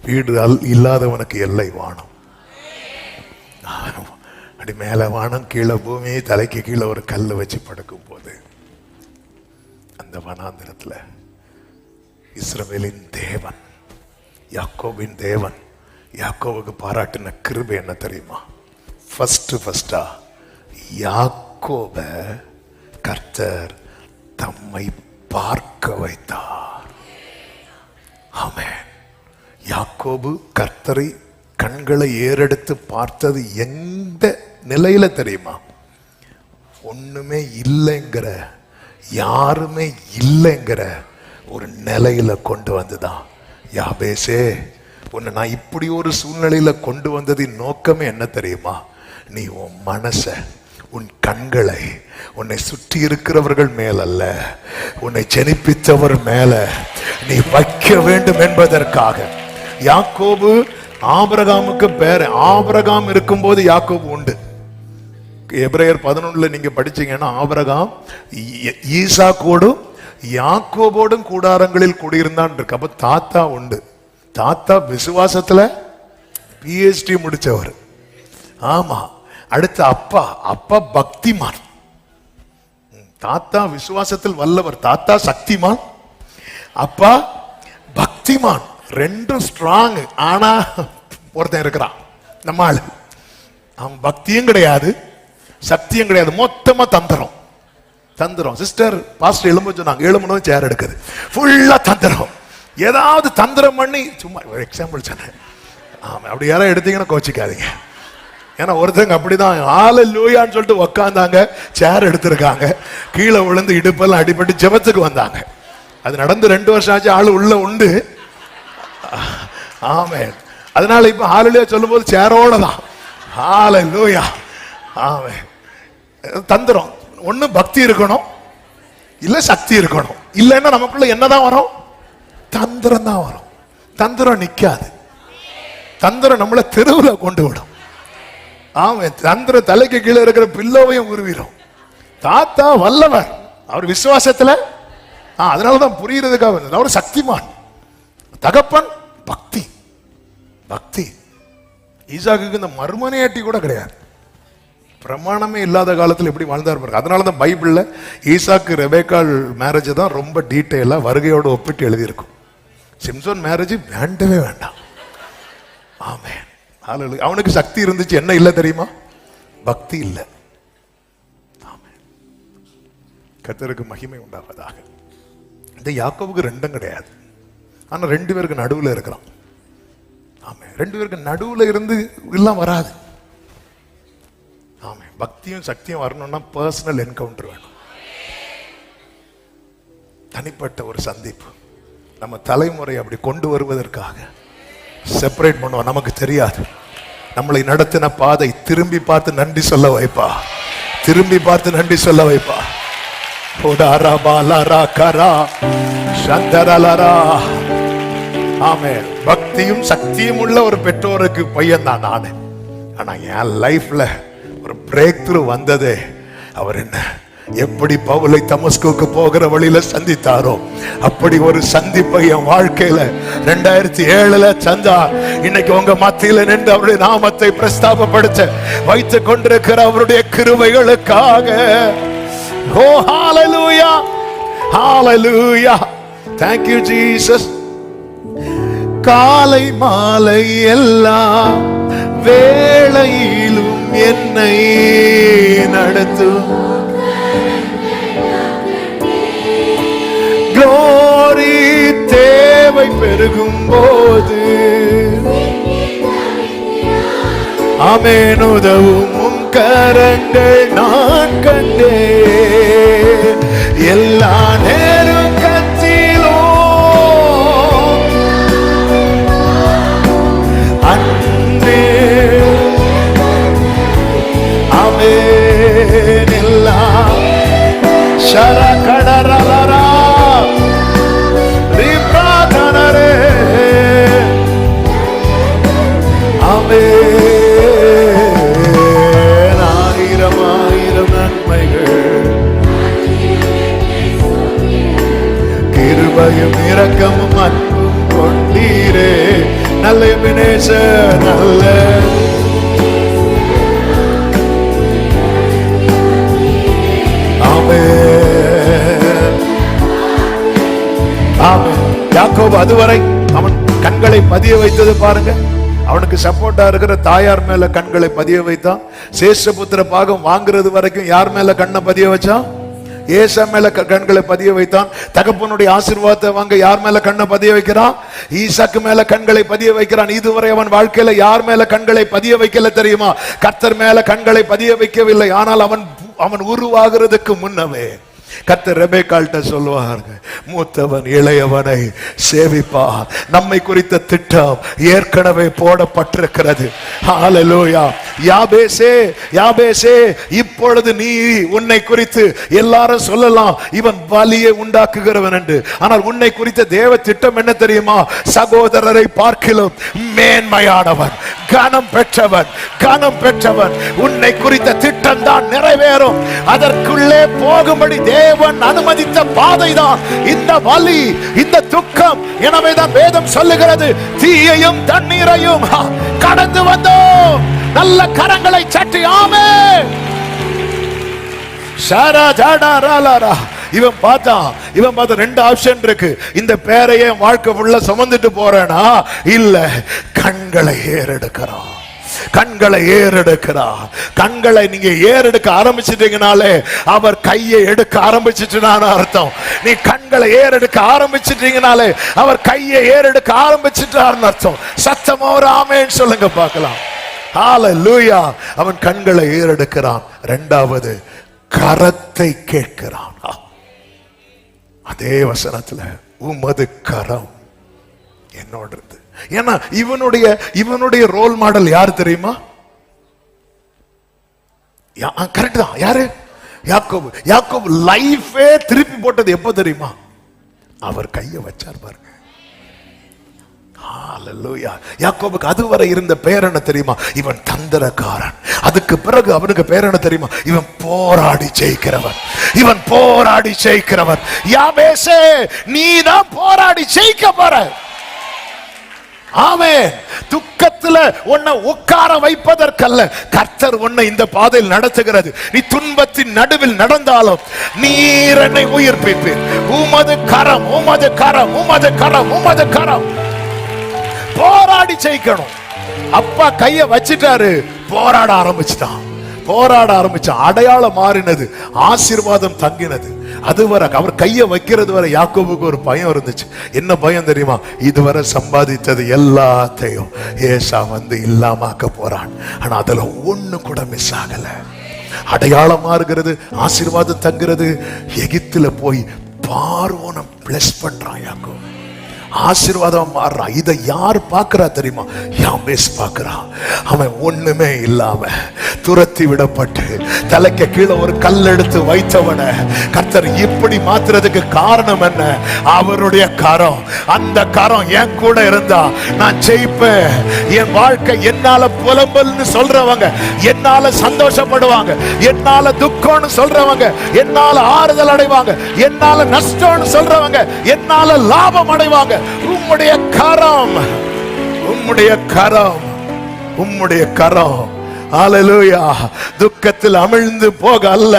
வீடு இல்லாதவனுக்கு எல்லை வானம். அப்படி மேல வானம், கீழே பூமி, தலைக்கு கீழே ஒரு கல்லு வச்சு படுக்கும் போது அந்த வனாந்திரத்துல இஸ்ரவேலின் தேவன், யாக்கோபின் தேவன் யாக்கோவுக்கு பாராட்டின கிருபை என்ன தெரியுமா? ஃபர்ஸ்டா யாக்கோப கர்த்தர் தம்மை பார்க்க வைத்தார். ஆமென். யாக்கோபு கர்த்தரை கண்களை ஏறெடுத்து பார்த்தது எந்த நிலையில தெரியுமா? ஒண்ணுமே இல்லைங்கிற, யாருமே இல்லைங்கிற ஒரு நிலையில கொண்டு வந்துதான். யாபேசே, உன்னை நான் இப்படி ஒரு சூழ்நிலையில கொண்டு வந்ததின் நோக்கமே என்ன தெரியுமா? நீ உன் மனச, உன் கண்களை உன்னை சுற்றி இருக்கிறவர்கள் மேல் அல்ல, உன்னை ஜெனிப்பித்தவர் மேல நீ வைக்க வேண்டும் என்பதற்காக. யாக்கோபு ஆபிரகாமுக்கு பேர். ஆபிரகாம் இருக்கும்போது யாக்கோபு உண்டு. எபிரேயர் 11 நீங்க படிச்சீங்கன்னா ஆபிரகாம் ஈசாக்கோடும் யாக்கோபோடும் கூடாரங்களில் குடியிருந்தான் இருக்கு. அப்ப தாத்தா உண்டு. தாத்தா விசுவாசத்துல PhD முடிச்சவர். ஆமா. அடுத்து அப்பா, அப்பா பக்திமான். தாத்தா விசுவாசத்தில் வல்லவர், தாத்தா சக்திமான், அப்பா பக்திமான். ரெண்டும் ஸ்ட்ராங். ஆனா ஒருத்தன் இருக்கிறான் நம்ம ஆளு, அவன் பக்தியும் கிடையாது சக்தியும் கிடையாது, மொத்தமா தந்திரம். தந்திரம். சிஸ்டர் பாஸ்டர் எழும்ப சொன்னாங்க, எழுமணும் சேர் எடுக்குது, ஃபுல்லா தந்திரம். ஏதாவது தந்திரம் பண்ணி, சும்மா ஒரு எக்ஸாம்பிள் சொன்னேன். ஆமா, அப்படி யாராவது எடுத்தீங்கன்னா கோச்சிக்காதீங்க. ஏன்னா ஒருத்தங்க அப்படிதான் ஹல்லேலூயான்னு சொல்லிட்டு உக்காந்தாங்க, சேர் எடுத்திருக்காங்க, கீழே விழுந்து இடுப்பெல்லாம் அடிபட்டு ஜெபத்துக்கு வந்தாங்க. அது நடந்து 2 வருஷம் ஆச்சு, ஆளு உள்ள உண்டு. ஆமென். அதனால இப்ப ஹல்லேலூயா சொல்லும்போது சேரோட தான் ஹல்லேலூயா. ஆமென். தந்திரம். ஒண்ணு பக்தி இருக்கணும், இல்ல சக்தி இருக்கணும். இல்லைன்னா நமக்குள்ள என்னதான் வரும்? தந்திரம் தான் வரும். தந்திரம் நிக்காது. தந்திரம் நம்மளை தெருவுல கொண்டு விடும். ஆமா, தந்திரம் தலைக்கு கீழே இருக்கிற பில்லோவையும் உருவிடும். தாத்தா வல்லவர், அவர் விசுவாசத்துல அதனாலதான் புரியுறதுக்காக அவர் சக்திமான். தகப்பன் பக்தி. பக்தி. ஈசாக்குக்கு இந்த மர்மனையாட்டி கூட கிடையாது, பிரமாணமே இல்லாத காலத்தில் எப்படி வாழ்ந்தார் பாருங்க. அதனாலதான் பைபிள்ல ஈசாக்கு ரெபேக்காள் மேரேஜ் தான் ரொம்ப டீட்டெயிலா வருகையோடு ஒப்பிட்டு எழுதியிருக்கும். சிம்சோன் மேரேஜ் வேண்டவே வேண்டாம். ஆமென். ஹல்லேலூயா. அவனுக்கு சக்தி இருந்துச்சு, என்ன இல்லை தெரியுமா? பக்தி இல்லை. ஆமென். கர்த்தருக்கு மகிமை உண்டாவதாக. இந்த யாக்கோபுக்கு ரெண்டும் கிடையாது, ஆனா 2 பேருக்கு நடுவுல இருக்கிறான். ஆமென். 2 பேருக்கு நடுவுல இருந்து எல்லாம் வராது. ஆமென். பக்தியும் சக்தியும் வரணும்னா பர்சனல் என்கவுண்டர் வேணும், தனிப்பட்ட ஒரு சந்திப்பு. நம்ம தலைமுறை அப்படி கொண்டு வருவதற்காக செப்பரேட் பண்ணுவோம். நமக்கு தெரியாது, நம்மளை நடத்தின பாதை திரும்பி பார்த்து நன்றி சொல்ல வைப்பா, திரும்பி பார்த்து நன்றி சொல்ல வைப்பா. ஆமென். பக்தியும் சக்தியும் உள்ள ஒரு பெற்றோருக்கு பையன் தான் நானு. ஆனா என் லைஃப்ல ஒரு பிரேக் த்ரூ வந்ததே அவர் என்ன எப்படி பவுலை தமஸ்குக்கு போகிற வழியில சந்தித்தாரோ அப்படி ஒரு சந்திப்பை என் வாழ்க்கையில 2007 சந்தா. இன்னைக்கு உங்க மத்தியில நின்று அவருடைய நாமத்தை பிரஸ்தாபப்படுத்த வைத்துக் கொண்டிருக்கிற அவருடைய கிருபைகளுக்காக. ஓ ஹalleluya, ஹalleluya. Thank you Jesus. காலை மாலை எல்லா வேளையிலும் என்னை நடத்தும் glory தேவை பெருகும் போது ஆமென் உதவும் கரங்கள் நான் கண்டே எல்லா நேரத்திலும் அன்பே ஆமென் எல்லா ஷரகடரலரா ரிப்ராதனரே ஆமென். ஆயிரம் ஆயிரம் நன்மைகள் கிருபையும் இரக்கமும் அன்பும் கொண்டீரே நல்ல வினேச நல்ல ஆமென். ஆமென். யாக்கோபு அதுவரை அவன் கண்களை பதிய வைத்தது பாருங்க. அவனுக்கு சப்போர்ட்டா இருக்கிற தாயார் மேல கண்களை பதிய வைத்தான். சேஷபுத்திர பாகம் வாங்குறது வரைக்கும் யார் மேல கண்ணை பதிய வச்சான்? ஏசா மேல கண்களை பதிய வைத்தான். தகப்பனுடைய ஆசீர்வாதத்தை வாங்க யார் மேல கண்ணை பதிய வைக்கிறான்? ஈசாக்கு மேல கண்களை பதிய வைக்கிறான். இதுவரை அவன் வாழ்க்கையில யார் மேல கண்களை பதிய வைக்கல தெரியுமா? கர்த்தர் மேல கண்களை பதிய வைக்கவில்லை. ஆனால் அவன் உருவாகிறதுக்கு முன்னமே கர்த்தர் ரெபெக்காள்கிட்ட சொல்லுவாங்க, மூத்தவன் இளையவனை சேவிப்பார். நம்மை குறித்த திட்டம் ஏற்கனவே போடப்பட்டிருக்கிறது. ஹல்லேலூயா. யாபேசே யாபேசே, இப்பொழுது நீ உன்னை குறித்து எல்லாரும் சொல்லலாம் இவன் வலியை உண்டாக்குகிறவன் என்று. ஆனால் உன்னை குறித்த தேவ திட்டம் என்ன தெரியுமா? சகோதரரை பார்க்கிலும் மேன்மையானவன், கனம் பெற்றவன், கனம் பெற்றவன். உன்னை குறித்த திட்டம் தான் நிறைவேறும். அதற்குள்ளே போகும்படி தேவன் அனுமதித்த பாதைதான் இந்த வலி, இந்த துக்கம். எனவேதான் வேதம் சொல்லுகிறது, தீயையும் தண்ணீரையும் கடந்து வந்தோம். நல்ல கரங்களை சட்டி ஆமென். இவன் பார்த்த 2 ஆப்ஷன் இருக்கு. இந்த பேரையே வாழ்க்கை ஃபுல்லா சுமந்துட்டு போறேனா, இல்ல கண்களை ஏறெடுக்கிறான். கண்களை ஏறெடுக்கிறார். கண்களை நீங்க ஏறெடுக்க ஆரம்பிச்சிட்டீங்கனாலே அவர் கையை எடுக்க ஆரம்பிச்சிட்டான்னு அர்த்தம். நீ கண்களை ஏறெடுக்க ஆரம்பிச்சிட்டீங்கனாலே அவர் கையை ஏறெடுக்க ஆரம்பிச்சிட்டாருன்னு அர்த்தம். சத்தமா ஒரு ஆமென் சொல்லுங்க பார்க்கலாம். ஹல்லேலூயா. அவன் கண்களை ஏறெடுக்கிறான். 2வது கரத்தை கேட்கிறான். அதே வசனத்துல உமது கரம் என்னோட இருந்து. ஏன்னா இவனுடைய ரோல் மாடல் யாரு தெரியுமா? கரெக்ட் தான். யாரு? யாக்கோபு. யாக்கோபு லைஃபே திருப்பி போட்டது எப்ப தெரியுமா? அவர் கையை வச்சார் பாருங்க. ஹல்லேலூயா. யாக்கோபுக்கு அதுவரை இருந்த பெயர் என்ன தெரியுமா? இவன் தந்திரக்காரன். அதுக்கு பிறகு அவனுக்கு பேர் என்ன தெரியுமா? இவன் போராடி ஜெயிக்கிறவன், இவன் போராடி ஜெயிக்கிறவன். யாபேசே, நீ தான் போராடி ஜெயிக்க போற. ஆமென். துக்கத்துல உன்னை உட்கார வைப்பதற்கல்ல கர்த்தர் உன்னை இந்த பாதையில் நடத்துகிறது. நீ துன்பத்தின் நடுவில் நடந்தாலும் நீர் என்னை உயிர்ப்பிப்பீர். உமது கரம், உமது கரம், உமது கரம், உமது கரம். போராடி ஜெயிக்கணும். அப்பா கைய வச்சிட்டாரு, போராட ஆரம்பிச்சுட்டான். போராட ஆரம்பிச்சான். அடையாளம் மாறினது, ஆசீர்வாதம் தங்கினது. அதுவரை அவர் கைய வைக்கிறது வரை யாக்கோபுக்கு ஒரு பயம் இருந்துச்சு. என்ன பயம் தெரியுமா? இதுவரை சம்பாதித்தது எல்லாத்தையும் ஏசா வந்து இல்லாமக்க போறான். ஆனா அதுல ஒண்ணு கூட மிஸ் ஆகல. அடையாளம் மாறுகிறது, ஆசீர்வாதம் தங்குறது. எகிப்துல போய் பார்வோனை பிளஸ் பண்றான் யாக்கோபு. ஆசீர்வாதம் மாறுறான். இதை யார் பார்க்கிறா தெரியுமா? யாபேஸ் பார்க்கிறான். அவன் ஒண்ணுமே இல்லாம துரத்தி விடப்பட்டு தலைக்கு கீழே ஒரு கல் எடுத்து வைத்தவன கர்த்தர் இப்படி மாத்துறதுக்கு காரணம் என்ன? அவருடைய கரம். அந்த கரம் என் கூட இருந்தா நான் ஜெயிப்பேன். என் வாழ்க்கை என்னால புலம்பல்னு சொல்றவங்க என்னால சந்தோஷப்படுவாங்க, என்னால துக்கம்னு சொல்றவங்க என்னால ஆறுதல் அடைவாங்க, என்னால நஷ்டம்னு சொல்றவங்க என்னால லாபம் அடைவாங்க. உம்முடைய கரம், உம்முடைய கரம், உம்முடைய கரம். ஹல்லேலூயா. துக்கத்தில் அமிழ்ந்து போக அல்ல,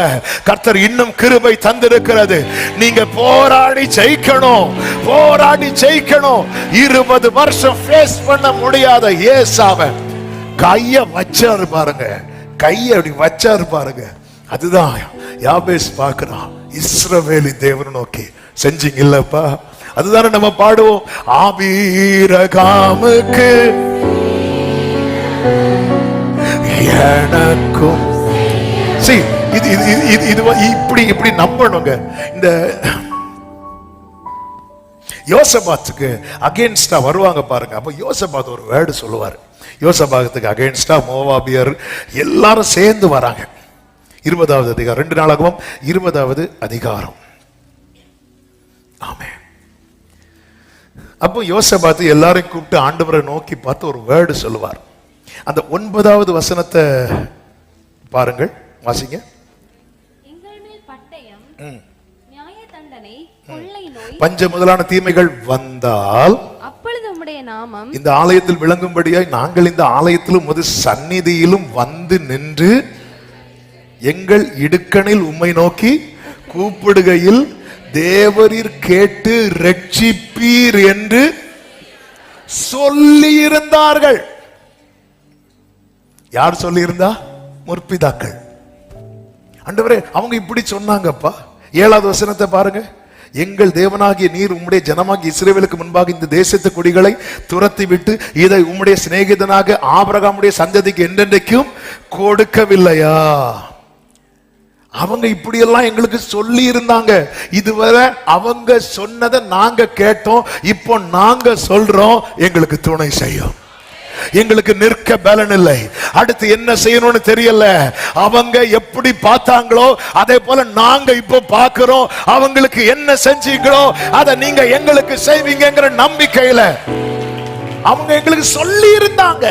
கர்த்தர் இன்னும் கிருபை தந்திருக்கிறது. நீங்க போராடி ஜெயிக்கணும், போராடி ஜெயிக்கணும். 20 வருஷம் ஃபேஸ் பண்ண முடியாத ஏசாவை கைய வச்சாரு பாருங்க, கைய அப்படி வச்சாரு பாருங்க. அதுதான் யாபேஸ் பார்க்கிறான். இஸ்ரவேலின் தேவனை நோக்கி செஞ்சீங்க இல்லப்பா, அதுதானே நம்ம பாடுவோம். ஆபீரகாமுக்கு எனக்கும். இது இப்படி நம்பணுங்க. இந்த யோசபாத்துக்கு அகைன்ஸ்டா வருவாங்க பாருங்க. அப்ப யோசபாத் ஒரு வேர்டு சொல்லுவார். யோசபாத்துக்கு அகைன்ஸ்டா மோவாபியர் எல்லாரும் சேர்ந்து வராங்க. 20வது அதிகாரம், 2 நாளாகவும் 20வது அதிகாரம். ஆமென். அப்போ யோசபாத் எல்லாரையும் கூப்பிட்டு ஆண்டவரை நோக்கி பார்த்து ஒரு வேர்டு சொல்லுவார். அந்த 9வது வசனத்தை பாருங்கள், வாசிங்க. எங்கள் மேல் பட்டயம், நியாய தண்டனை, கொள்ளை நோய், பஞ்ச முதலான தீமைகள் வந்தால் அப்பொழுது உம்முடைய நாமம் இந்த ஆலயத்தில் விளங்கும்படியாய் நாங்கள் இந்த ஆலயத்திலும் உமது சந்நிதியிலும் வந்து நின்று எங்கள் இடுக்கணில் உம்மை நோக்கி கூப்பிடுகையில் தேவரீர் கேட்டு ரட்சிப்பீர் என்று சொல்லி இருந்தார்கள். யார் சொல்லி இருந்தா? முற்பிதாக்கள். ஆண்டவரே அவங்க இப்படி சொன்னாங்கப்பா. 7வது வசனத்தை பாருங்க. எங்கள் தேவனாகிய நீர் உம்முடைய ஜனமாகிய இஸ்ரவேலுக்கு முன்பாக இந்த தேசத்து குடிகளை துரத்தி விட்டு இதை உம்முடைய சிநேகிதனாக ஆபிரகாமுடைய சந்ததிக்கு என்றென்றைக்கும் கொடுக்கவில்லையா? அவங்க இப்படி எல்லாம் எங்களுக்கு சொல்லி இருந்தாங்க. இதுவரை அவங்க சொன்னதை நாங்க கேட்டோம், இப்போ நாங்க சொல்றோம். எங்களுக்கு துணை செய்யும், எங்களுக்கு நிற்க பலன் இல்லை, அடுத்து என்ன செய்யணும்னு தெரியல. அவங்க எப்படி பார்த்தாங்களோ அதே போல நாங்க இப்போ பார்க்கிறோம். அவங்களுக்கு என்ன செஞ்சீங்களோ அதை நீங்க எங்களுக்கு செய்வீங்கங்கிற நம்பிக்கையில அவங்க எங்களுக்கு சொல்லி இருந்தாங்க.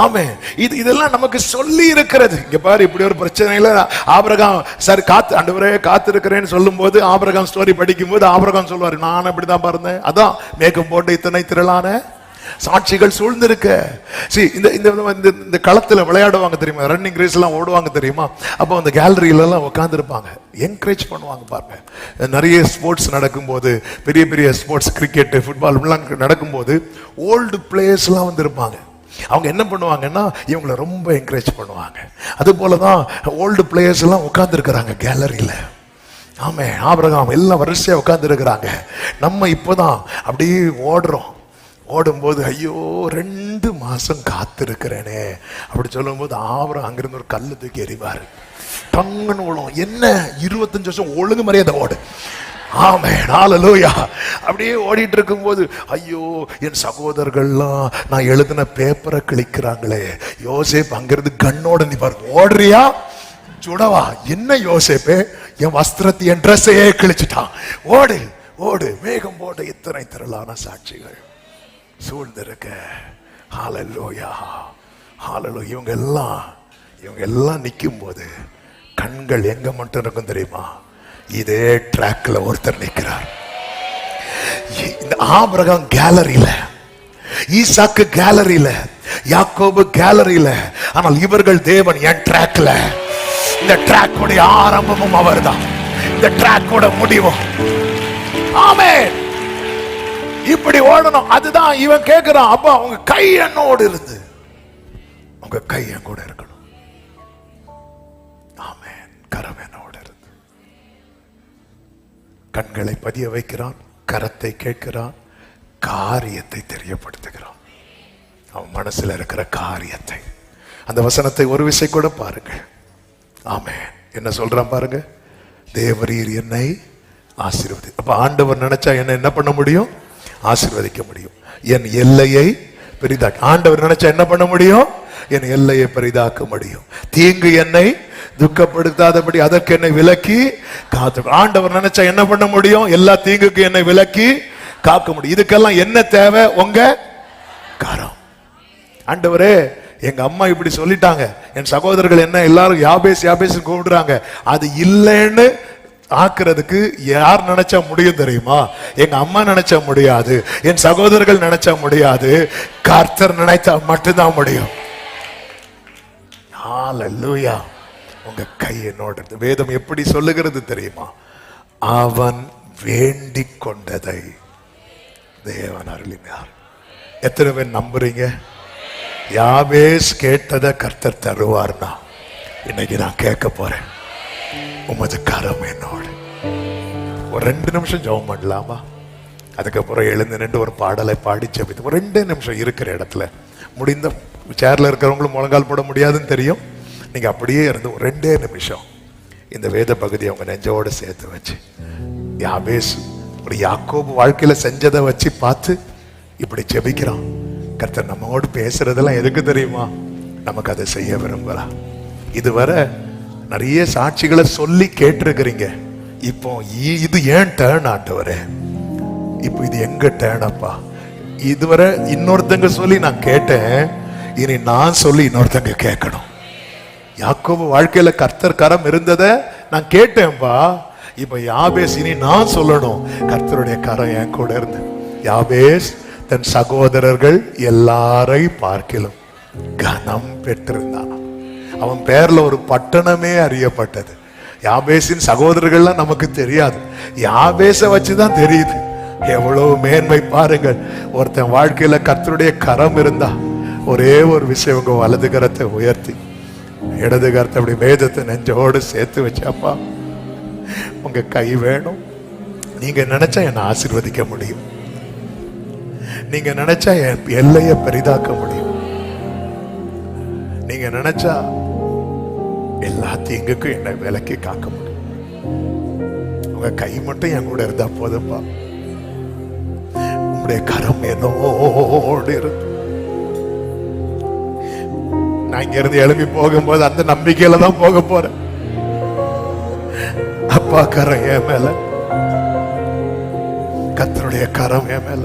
ஆமென். இதெல்லாம் நமக்கு சொல்லி இருக்கிறது. இங்க பாரு, இப்படி ஒரு பிரச்சனையில ஆபிரகாம் சரி ஆண்டவரே காத்திருக்கிறேன்னு சொல்லும் போது ஆபிரகாம் ஸ்டோரி படிக்கும் போது ஆபிரகாம் சொல்வாரு, நான் இப்படிதான் பாருந்தேன். அதான் மேகம் போட்டு இத்தனை திரளான சாட்சிகள் சூழ்ந்திருக்க. இந்த களத்துல விளையாடுவாங்க தெரியுமா, ரன்னிங் ரேஸ் எல்லாம் ஓடுவாங்க தெரியுமா. அப்போ அந்த கேலரியில எல்லாம் உட்கார்ந்து இருப்பாங்க, என்கரேஜ் பண்ணுவாங்க பாருங்க. நிறைய ஸ்போர்ட்ஸ் நடக்கும்போது, பெரிய பெரிய ஸ்போர்ட்ஸ், கிரிக்கெட், ஃபுட்பால் நடக்கும்போது ஓல்டு பிளேயர்ஸ் எல்லாம் வந்து இருப்பாங்க. அவங்க என்ன பண்ணுவாங்கன்னா இவங்களை ரொம்ப என்கரேஜ் பண்ணுவாங்க. அது போலதான் ஓல்டு பிளேயர்ஸ் எல்லாம் உட்கார்ந்து இருக்கிறாங்க கேலரியில. ஆமே, ஆபிரகாம் எல்லாம் வரிசையா உட்கார்ந்து இருக்கிறாங்க. நம்ம இப்போதான் அப்படியே ஓடுறோம். ஓடும்போது ஐயோ 2 மாசம் காத்திருக்கிறேனே அப்படி சொல்லும் போது ஆபிரகாம் அங்கிருந்து ஒரு கல்லு தூக்கி எறிவாரு. டங்குன்னு விழும். என்ன 25 வருஷம் ஒழுங்கு மரியாதை ஓடு. ஆமென், ஹல்லேலூயா. அப்படியே ஓடிட்டு இருக்கும்போது ஐயோ என் சகோதரர்கள்லாம் நான் எழுதின பேப்பரை கிழிக்கிறாங்களே. யோசேப் அங்கிருந்து கண்ணோட நிப்பார். ஓடுறியா சுடவா? என்ன யோசேப்பே, என் வஸ்திரத்தை என் ட்ரெஸ்ஸையே கிழிச்சிட்டான். ஓடு ஓடு. மேகம் போட இத்தனை திரளான சாட்சிகள் சூழ்ந்திருக்க. ஹல்லேலூயா, ஹல்லேலூயா. இவங்க எல்லாம் இவங்க எல்லாம் நிற்கும் போது கண்கள் எங்க மட்டும் இருக்கும் தெரியுமா? இதே ட்ராக்ல ஒருத்தர் நிற்கிறார். இந்த ஆபிரகாம் கேலரியில, ஈசாக்கு கேலரியில, யாக்கோபு கேலரியில, ஆனால் இவர்கள் தேவன் என் ட்ராக்ல. இந்த ட்ராக்கோட ஆரம்பமும் அவர்தான், இந்த ட்ராக்கோட முடிவும். ஆமென். இப்படி ஓடணும். அதுதான் இவன் கேட்கிறான். அப்பா உங்க கை என்னோடு இருந்து, உங்க கை என் கூட இருக்கணும். ஆமென். கரம் என்னோடு இருந்து. கண்களை பதிய வைக்கிறான், கரத்தை கேட்கிறான், காரியத்தை தெரியப்படுத்துகிறான். அவன் மனசுல இருக்கிற காரியத்தை. அந்த வசனத்தை ஒரு விசை கூட பாருங்க. ஆமென். என்ன சொல்றான் பாருங்க. தேவரீர் என்னை ஆசீர்வதி. அப்ப ஆண்டவர் நினைச்சா என்ன பண்ண முடியும்? ஆசீர்வதிக்க முடியும். என் எல்லையை பெரிதாக்க. ஆண்டவர் நினைச்சா என்ன பண்ண முடியும்? என் எல்லையை பெரிதாக்க முடியும். தீங்கு என்னை துக்கப்படுத்தாதபடி அதற்கு என்னை விலக்கி காத்து. ஆண்டவர் நினைச்சா என்ன பண்ண முடியும்? எல்லா தீங்குக்கு என்னை விலக்கி காக்க முடியும். இதுக்கெல்லாம் என்ன தேவை? உங்க கரம். ஆண்டவரே, எங்க அம்மா இப்படி சொல்லிட்டாங்க, என் சகோதரர்கள் என்ன எல்லாரும் யாபேஸ் யாபேஸ் கூப்பிடுறாங்க, அது இல்லைன்னு ஆக்குறதுக்கு யார் நினைச்சா முடியும் தெரியுமா? எங்க அம்மா நினைச்சா முடியாது, என் சகோதரர்கள் நினைச்சா முடியாது, கர்த்தர் நினைச்சா மட்டும்தான் முடியும். ஹல்லேலூயா. உங்க கை என்னோட. வேதம் எப்படி சொல்லுகிறது தெரியுமா? அவன் வேண்டிக் கொண்டதை தேவன் அருளினார். எத்தனை பேர் நம்புறீங்க? யாபேஸ் கேட்டதை கர்த்தர் தருவார்னா இன்னைக்கு நான் கேட்க போறேன். உமது கரம் என்னோடு. ஒரு 2 நிமிஷம் ஜெபம் பண்ணலாமா? அதுக்கப்புறம் எழுந்து நின்று ஒரு பாடலை பாடி ஜெபித்து ஒரு 2 நிமிஷம் இருக்கிற இடத்துல முடிந்த சேர்ல இருக்கிறவங்களும் முழங்கால் போட முடியாதுன்னு தெரியும். நீங்க அப்படியே இருந்து ஒரு 2 நிமிஷம் இந்த வேத பகுதியை அவங்க நெஞ்சோட சேர்த்து வச்சு, யாபேஸ் ஒரு யாக்கோபு வாழ்க்கையில செஞ்சதை வச்சு பார்த்து இப்படி ஜெபிக்கிறான். கர்த்தர் நம்மோடு பேசுறதெல்லாம் எதுக்கு தெரியுமா? நமக்கு அதை செய்ய விரும்பலாம். இதுவரை நிறைய சாட்சிகளை சொல்லி கேட்டிருக்கிறீங்க. இப்போ இது ஏன் டேர்ன் ஆண்டவரே? இப்போ இது எங்க டேர்ன் அப்பா? இதுவரை இன்னொருத்தங்க சொல்லி நான் கேட்டேன், இனி நான் சொல்லி இன்னொருத்தங்க கேட்கணும். யாக்கோபு வாழ்க்கையில கர்த்தர் கரம் இருந்ததை நான் கேட்டேன்பா. இப்ப யாபேஸ் இனி நான் சொல்லணும், கர்த்தருடைய கரம் என் கூட இருந்து. யாபேஸ் தன் சகோதரர்கள் எல்லாரை பார்க்கிலும் கனம் பெற்றிருந்தான். அவன் பேர்ல ஒரு பட்டணமே அறியப்பட்டது. யாபேசின் சகோதரர்கள்லாம் நமக்கு தெரியாது, யாபேச வச்சுதான் தெரியுது. எவ்வளவு மேன்மை பாருங்கள். ஒருத்தன் வாழ்க்கையில கர்த்தருடைய கரம் இருந்தா ஒரே ஒரு விஷயம், உங்க வலது கரத்தை உயர்த்தி இடது கரத்தை அப்படி வேதத்தை நெஞ்சோடு சேர்த்து வச்சு, அப்பா உங்க கை வேணும். நீங்க நினைச்சா என்னை ஆசீர்வதிக்க முடியும், நீங்க நினைச்சா என் எல்லையை பெரிதாக்க முடியும், நீங்க நினைச்சா எல்லா தீங்குக்கும் என்னை விலக்கி காக்க முடியும். உங்க கை மட்டும் என் கூட இருந்தா போதும்பா. உங்களுடைய கரம் என்னோடு இருந்து நான் இங்க இருந்து எழுப்பி போகும்போது அந்த நம்பிக்கையில தான் போக போறேன். அப்பா கரம் என் மேல, கர்த்தருடைய கரம் என் மேல,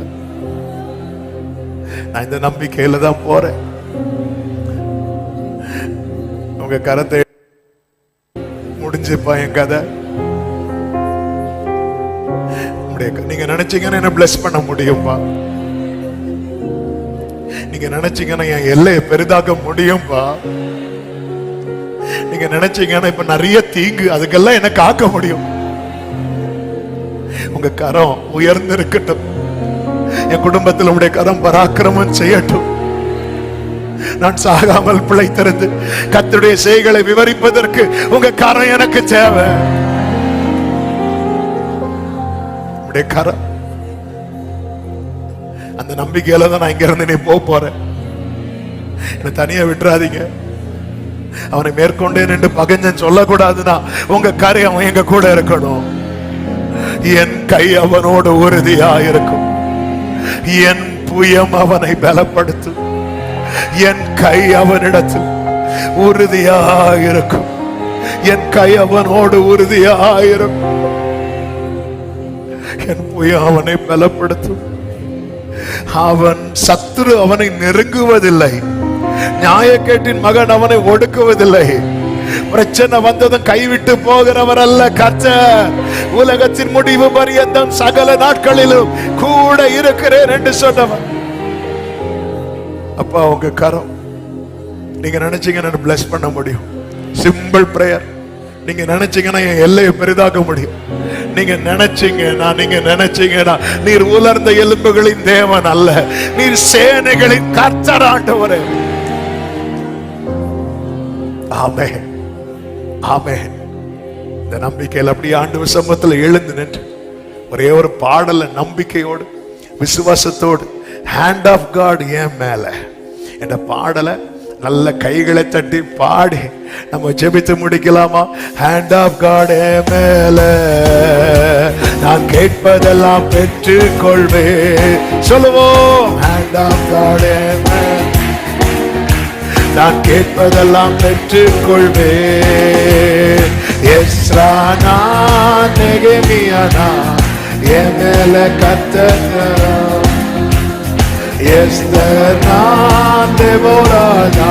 நான் இந்த நம்பிக்கையில தான் போறேன். உங்க கரத்தை முடிஞ்சுப்பா என் கதை. நீங்க நினைச்சீங்கன்னா என்ன பிளஸ் பண்ண முடியும்பா. நீங்க நினைச்சீங்கன்னா என் எல்லையை பெரிதாக்க முடியும்பா. நீங்க நினைச்சீங்கன்னா இப்ப நிறைய தீங்கு, அதுக்கெல்லாம் என்ன காக்க முடியும். உங்க கரம் உயர்ந்து இருக்கட்டும். என் குடும்பத்தில் உடைய கரம் பராக்கிரமம் செய்யட்டும். நான் சாகாமல் பிழைத்திருந்து கர்த்தருடைய செய்களை விவரிப்பதற்கு உங்க கரம் எனக்கு தேவை. உடைய கரம், அந்த நம்பிக்கையில தான் நான் இங்க இருந்து நீ போறேன். என்ன தனியா விட்டுறாதீங்க. அவனை மேற்கொண்டே நின்று பகஞ்சன் சொல்லக்கூடாதுன்னா உங்க காரியம் எங்க கூட இருக்கணும். என் கை அவனோடு உறுதியா இருக்கும், என் புயம் அவனை பலப்படுத்தும், என் கை அவனிடத்தில் உறுதியாயிருக்கும், என் கை அவனோடு உறுதியாயிருக்கும், என் புயம் அவனை பலப்படுத்தும். அவன் சத்துரு அவனை நெருங்குவதில்லை, நியாயக்கேட்டின் மகன் அவனை ஒடுக்குவதில்லை. பிரச்சனை வந்ததும் கைவிட்டு போகிறவர் அல்ல கர்த்தர். உலகத்தின் முடிவு பரியந்தம் சகல நாட்களிலும் கூட இருக்கிறேன் என்று சொன்னவர். அப்பா உங்க கரம், நீங்க நினைச்சீங்கன்னா பிளஸ் பண்ண முடியும். Simple prayer. நீங்க நினைச்சீங்கன்னா என் எல்லையை பெரிதாக்க முடியும். நீங்க நினைச்சீங்கன்னா நீர் உலர்ந்த எலும்புகளின் தேவன் அல்ல, நீர் சேனைகளின் கர்த்தர் ஆண்டவரே. ஆமென், ஆமென். இந்த நம்பிக்கையில் அப்படியே ஆண்டவர் சமூகத்தில் எழுந்து நின்று ஒரே ஒரு பாடல நம்பிக்கையோடு விசுவாசத்தோடு ஹேண்ட் ஆஃப் காட் என் மேல என்ற பாடலை நல்ல கைகளை தட்டி பாடி நம்ம ஜெபித்து முடிக்கலாமா? ஹேண்ட் ஆஃப் காட் என் மேல நான் கேட்பதெல்லாம் பெற்றுக் கொள்வேன். சொல்லுவோம், ஹேண்ட் ஆஃப் காட் என் மேல நான் கேட்பதெல்லாம் பெற்றுக் கொள்வேன். எஸ்ரானா நெகேமியானா என் மேல கர்த்தர். எஸ்தர் நான் தெபோரானா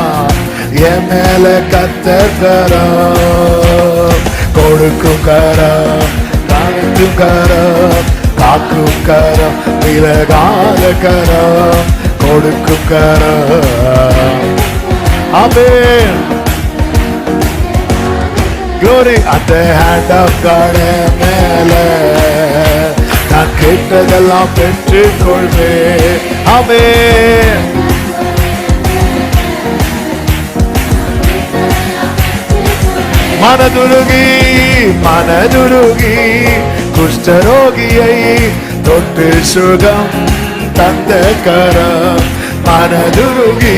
என் மேல கர்த்தர் கரம். கொடுக்கும் கரம், காக்கும் கரம், காக்கும் கரம், விலகாத கரம், கொடுக்கும் கரம். Amen. Glory at the hand of God மேல நான் கேட்டதெல்லாம் பெற்றுக் கொள்வேன். Amen. மனதுருகி குஷ்டரோகியை தொட்டு சுகம் தந்த கரம். மனதுருகி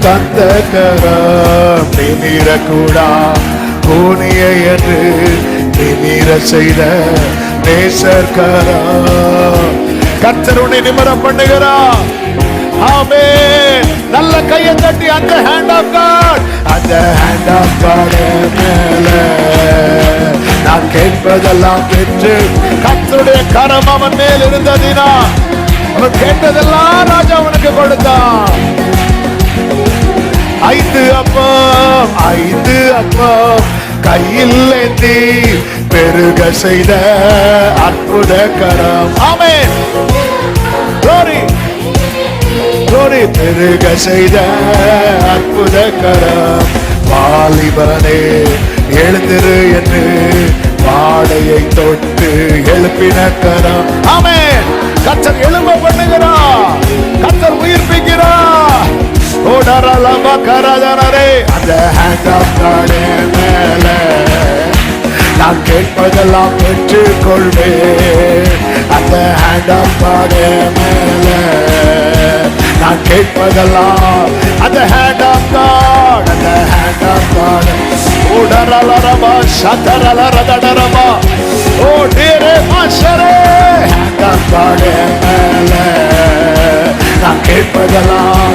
தந்த கரம். நிமிரக்கூடா பூனியை என்று நிமிர செய்த நேசர் கரம். கர்த்தர் உன்னை நிமிர பண்ணுகிறார். ஆமென். நல்ல கையை தட்டி அந்த ஹேண்ட் ஆஃப் காட், அந்த ஹேண்ட் ஆஃப் காட் மேல நான் கேட்பதெல்லாம் பெற்று. கர்த்தருடைய கரம் அவன் மேல் இருந்ததினா அவன் கேட்டதெல்லாம் ராஜா அவனுக்கு கொடுத்தான். 5 அப்பம் கையில் ஏந்தி பெருக செய்த அற்புத கரம். ஆமென். glory glory. பெருக செய்த அற்புத கரம். வாலிபனே எழுந்திரு என்று வாடையை தொட்டு எழுப்பின கரம். ஆமென். கர்த்தர் எழும்ப பண்ணுகிறார், கர்த்தர் உயிர்ப்பிக்கிறார். ஓடரலமா கரதனரே அந்த ஹேண்ட் ஆஃப் காட் மேல நான் கேட்பதெல்லாம் பெற்றுக் கொள்வேன். அந்த ஹேண்ட் ஆஃப் காட் மேல நான் கேட்பதெல்லாம், அந்த ஹேண்ட் ஆஃப் காட், அந்த ஹேண்ட் ஆஃப் காட். ஓடரலரமா சதரலரதடரமா ஓ டேரே மாஷரே. ஹேண்ட் ஆஃப் காட் மேல நான் கேட்பதெல்லாம்.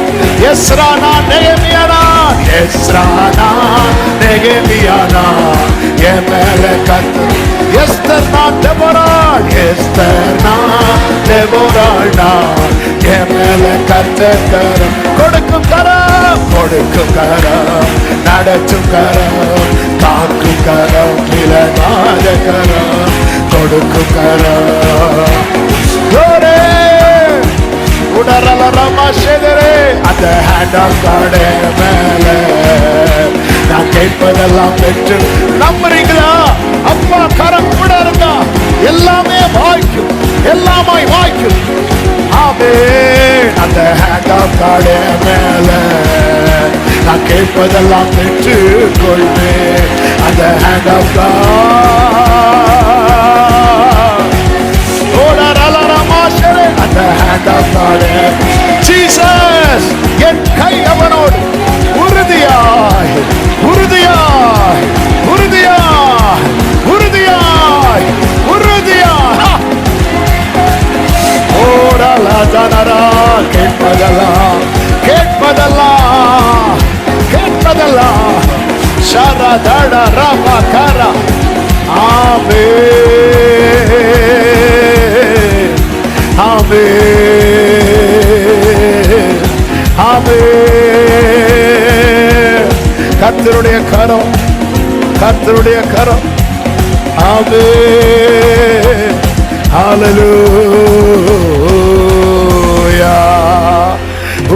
எஸ்ரானா நெகேமியானா, எஸ்ரானா நெகேமியானா என் மேல கர்த்தர். எஸ்தர் நான் தெபோராள், எஸ்தர் நான் தெபோராள் நான் என் மேல கர்த்தர் கரம். கொடுக்கும் கரம், கொடுக்கும் கரம், நடத்தும் கரம், காக்கும் கரம், விலகாத கரம், கொடுக்கும் கரம். glory. அந்த ஹேண்ட் ஆஃப் காட் மேல நான் கேட்பதெல்லாம் பெற்று. நம்புறீங்களா? அப்பா கரம் கூட இருந்தா எல்லாமே வாய்க்கும், எல்லாமாய் வாய்க்கும். ஆமென். அந்த ஹேண்ட் ஆஃப் காட் மேல நான் கேட்பதெல்லாம் பெற்று கொள்வேன். அந்த ஹேண்ட் ஆஃப் காட். அந்த hand of God. Jesus, என் கை அவனோடு உறுதியாய் உறுதியாய் உறுதியாய் உறுதியாய் உறுதியாய். ஓடலா ஜனரா கேட்பதெல்லாம் கேட்பதெல்லாம் கேட்பதெல்லாம் ஷரதட ரமகரா. ஆமென். Amen. கரம், கர்த்தருடைய கரம். ஆமென். ஹல்லேலூயா.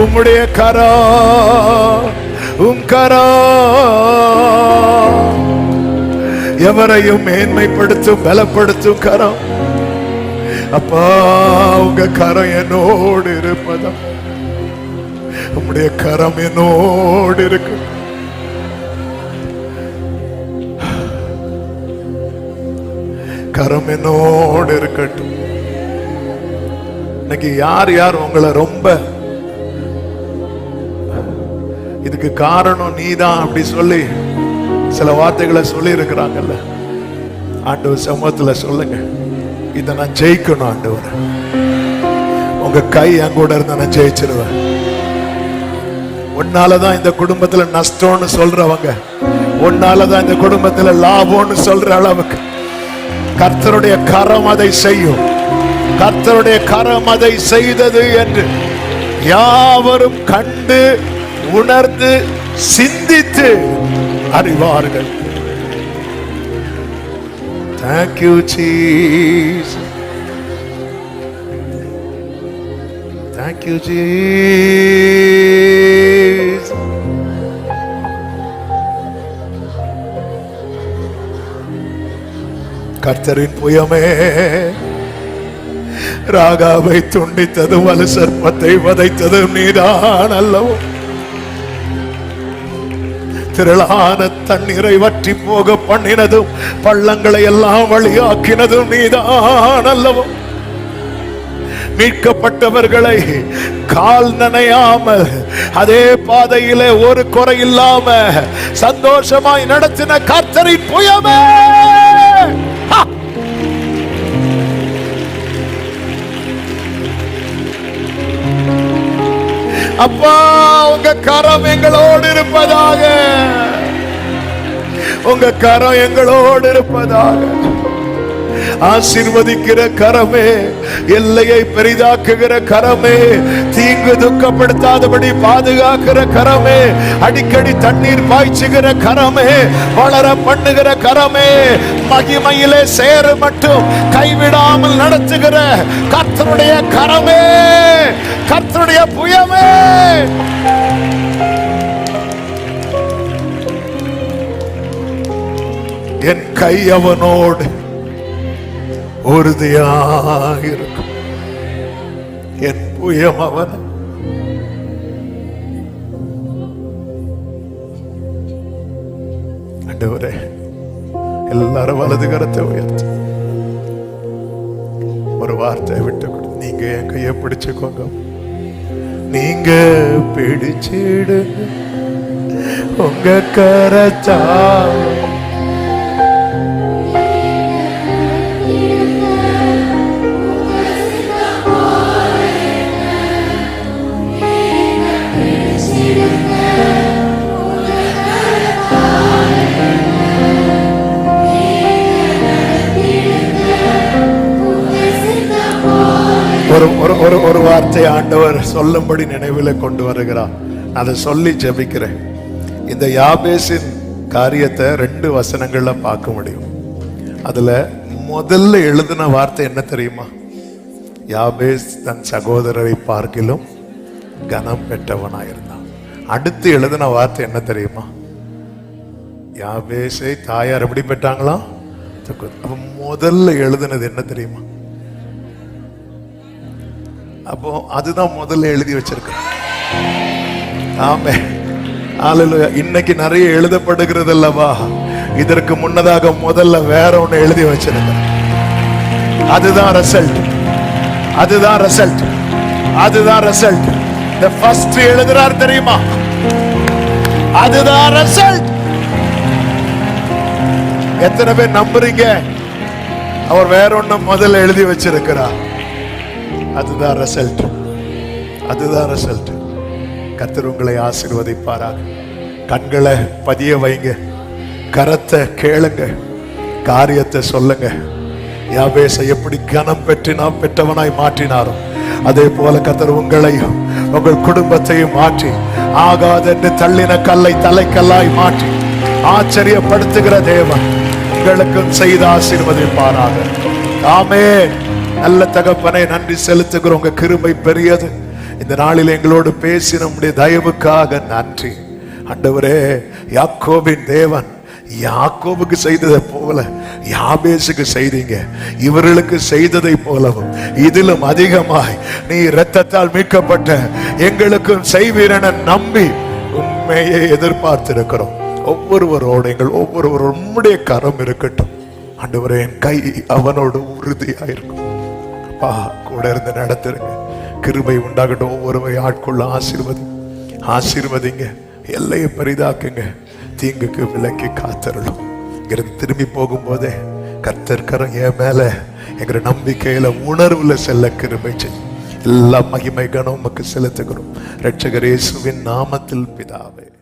உம்முடைய கரம், கரம் எவரையும் மேன்மைப்படுத்தும், பலப்படுத்தும் கரம். அப்பா, உங்க கரம் என்னோடு இருப்பதா, உம்முடைய கரம் என்னோடு இருக்கு. கரம் என்னோடு இருக்கட்டும். இன்னைக்கு யார் யார் உங்களை ரொம்ப இதுக்கு காரணம் நீதான் அப்படி சொல்லி சில வார்த்தைகளை சொல்லி இருக்கிறாங்கல்ல, ஆண்டவர் சமூகத்துல சொல்லுங்க, இதை நான் ஜெயிக்கணும் ஆண்டவர், உங்க கை என் கூட இருந்தா நான் ஜெயிச்சிருவேன். உன்னாலதான் இந்த குடும்பத்துல நஷ்டம்னு சொல்றவங்க, உன்னாலதான் இந்த குடும்பத்துல லாபம்னு சொல்ற அளவுக்கு கர்த்தருடைய கரம் அதை செய்யும். கர்த்தருடைய கரம் அதை செய்தது என்று யாவரும் கண்டு உணர்ந்து சிந்தித்து அறிவார்கள். Thank you, Jesus. Thank you, Jesus. கர்த்தரின் புயமே ராகாவை துண்டித்ததும் வலு சர்ப்பத்தை வதைத்ததும் நீதான் அல்லவோ. திரளான தண்ணீரை வற்றி போக பண்ணினதும் பள்ளங்களை எல்லாம் வழியாக்கினதும் நீதான் அல்லவோ. மீட்கப்பட்டவர்களை கால் நனையாமல் அதே பாதையிலே ஒரு குறை இல்லாம சந்தோஷமாய் நடத்தின கர்த்தரின் புயமே, அப்பா உங்க கரம் எங்களோடு இருப்பதாக, உங்க கரம் எங்களோடு இருப்பதாக. ஆசீர்வதிக்கிற கரமே, எல்லையை பெரிதாக்குகிற கரமே, தீங்கு துக்கப்படுத்தாதபடி பாதுகாக்கிற கரமே, அடிக்கடி தண்ணீர் பாய்ச்சுகிற கரமே, வளர பண்ணுகிற கரமே, மகிமையிலே சேர மட்டும் கைவிடாமல் நடத்துகிற கர்த்தருடைய கரமே, கர்த்தருடைய புயமே, என் கை அவனோடு உறுதியாயிருக்கும், என் புயம் அவன். ஆண்டவரே, எல்லாரும் வலது கரத்தை உயர்த்து ஒரு வார்த்தை விட்டு கொடு. நீங்க என் கையை பிடிச்சுக்கோங்க, நீங்க பிடிச்சிடுங்க உங்க கரத்தா. ஒரு வார்த்தை ஆண்டவர் சொல்லும்படி நினைவில் கொண்டு வருகிறார். அதை சொல்லி ஜெபிக்கிறேன். இந்த யாபேசின் காரியத்தை 2 வசனங்கள்ல பார்க்க முடியும். அதுல முதல்ல எழுதின வார்த்தை என்ன தெரியுமா? யாபேஸ் தன் சகோதரரை பார்க்கிலும் கனம் பெற்றவனாயிருந்தான். அடுத்து எழுதின வார்த்தை என்ன தெரியுமா? யாபேசை தாயார் எப்படி பெற்றாங்களா? அப்ப முதல்ல எழுதினது என்ன தெரியுமா? அப்போ அதுதான் முதல்ல எழுதி வச்சிருக்க. ஆமென். ஹல்லேலூயா. இன்னைக்கு நிறைய எழுதப்படுகிறது அல்லவா, இதற்கு முன்னதாக முதல்ல வேற ஒண்ணு எழுதி வச்சிருக்க. அதுதான் ரிசல்ட், அதுதான் ரிசல்ட், அதுதான் ரிசல்ட். the first எழுதுறார் தெரியுமா? அதுதான் ரிசல்ட். எத்தனை பேர் நம்புறீங்க? அவர் வேற ஒண்ணு முதல்ல எழுதி வச்சிருக்கிறார். அதுதான் ரிசல்ட், அதுதான் ரிசல்ட். கர்த்தர் உங்களை ஆசீர்வதிப்பாராக. கண்களை பதிய வைங்க, கரத்தை கேளுங்க, காரியத்தை சொல்லுங்க. யாபேசை எப்படி கனம் பெற்றவனாய் மாற்றினாரோ அதே போல கர்த்தர் உங்களையும் உங்கள் குடும்பத்தையும் மாற்றி, ஆகாது என்று தள்ளின கல்லை தலைக்கல்லாய் மாற்றி, ஆச்சரியப்படுத்துகிற தேவன் உங்களுக்கும் செய்த ஆசீர்வதிப்பாராக. ஆமென். நல்ல தகப்பனே, நன்றி செலுத்துகிறோம். உங்க கிருபை பெரியது. இந்த நாளில் எங்களோடு பேசி நம்முடைய தயவுக்காக நன்றி ஆண்டவரே. யாக்கோபின் தேவன் யாக்கோபுக்கு செய்ததை போல யாபேசுக்கு செய்தீங்க. இவர்களுக்கு செய்ததை போலவும் இதிலும் அதிகமாய் நீ இரத்தத்தால் மீட்கப்பட்ட எங்களுக்கும் செய்வீரென நம்பி உண்மையை எதிர்பார்த்திருக்கிறோம். ஒவ்வொருவரோடு எங்கள் ஒவ்வொருவரும் உம்முடைய கரம் இருக்கட்டும் ஆண்டவரே. என் கை அவனோடு உறுதியாயிருக்கும். அப்பா, கூட இருந்து நடத்துருங்க. கிருபை உண்டாகட்டும். ஒவ்வொருவரை ஆட்கொள்ள ஆசீர்வதிங்க. எல்லையை பெரிதாக்குங்க. தீங்குக்கு விலக்கி காத்தருளும். இங்கிருந்து திரும்பி போகும்போதே கர்த்தர் கரம் என் மேல எங்கிற நம்பிக்கையில உணர்வுல செல்ல கிருபை செய்யும். எல்லா மகிமை கனம் உமக்கு செலுத்துகிறோம். இரட்சகர் இயேசுவின் நாமத்தில் பிதாவே.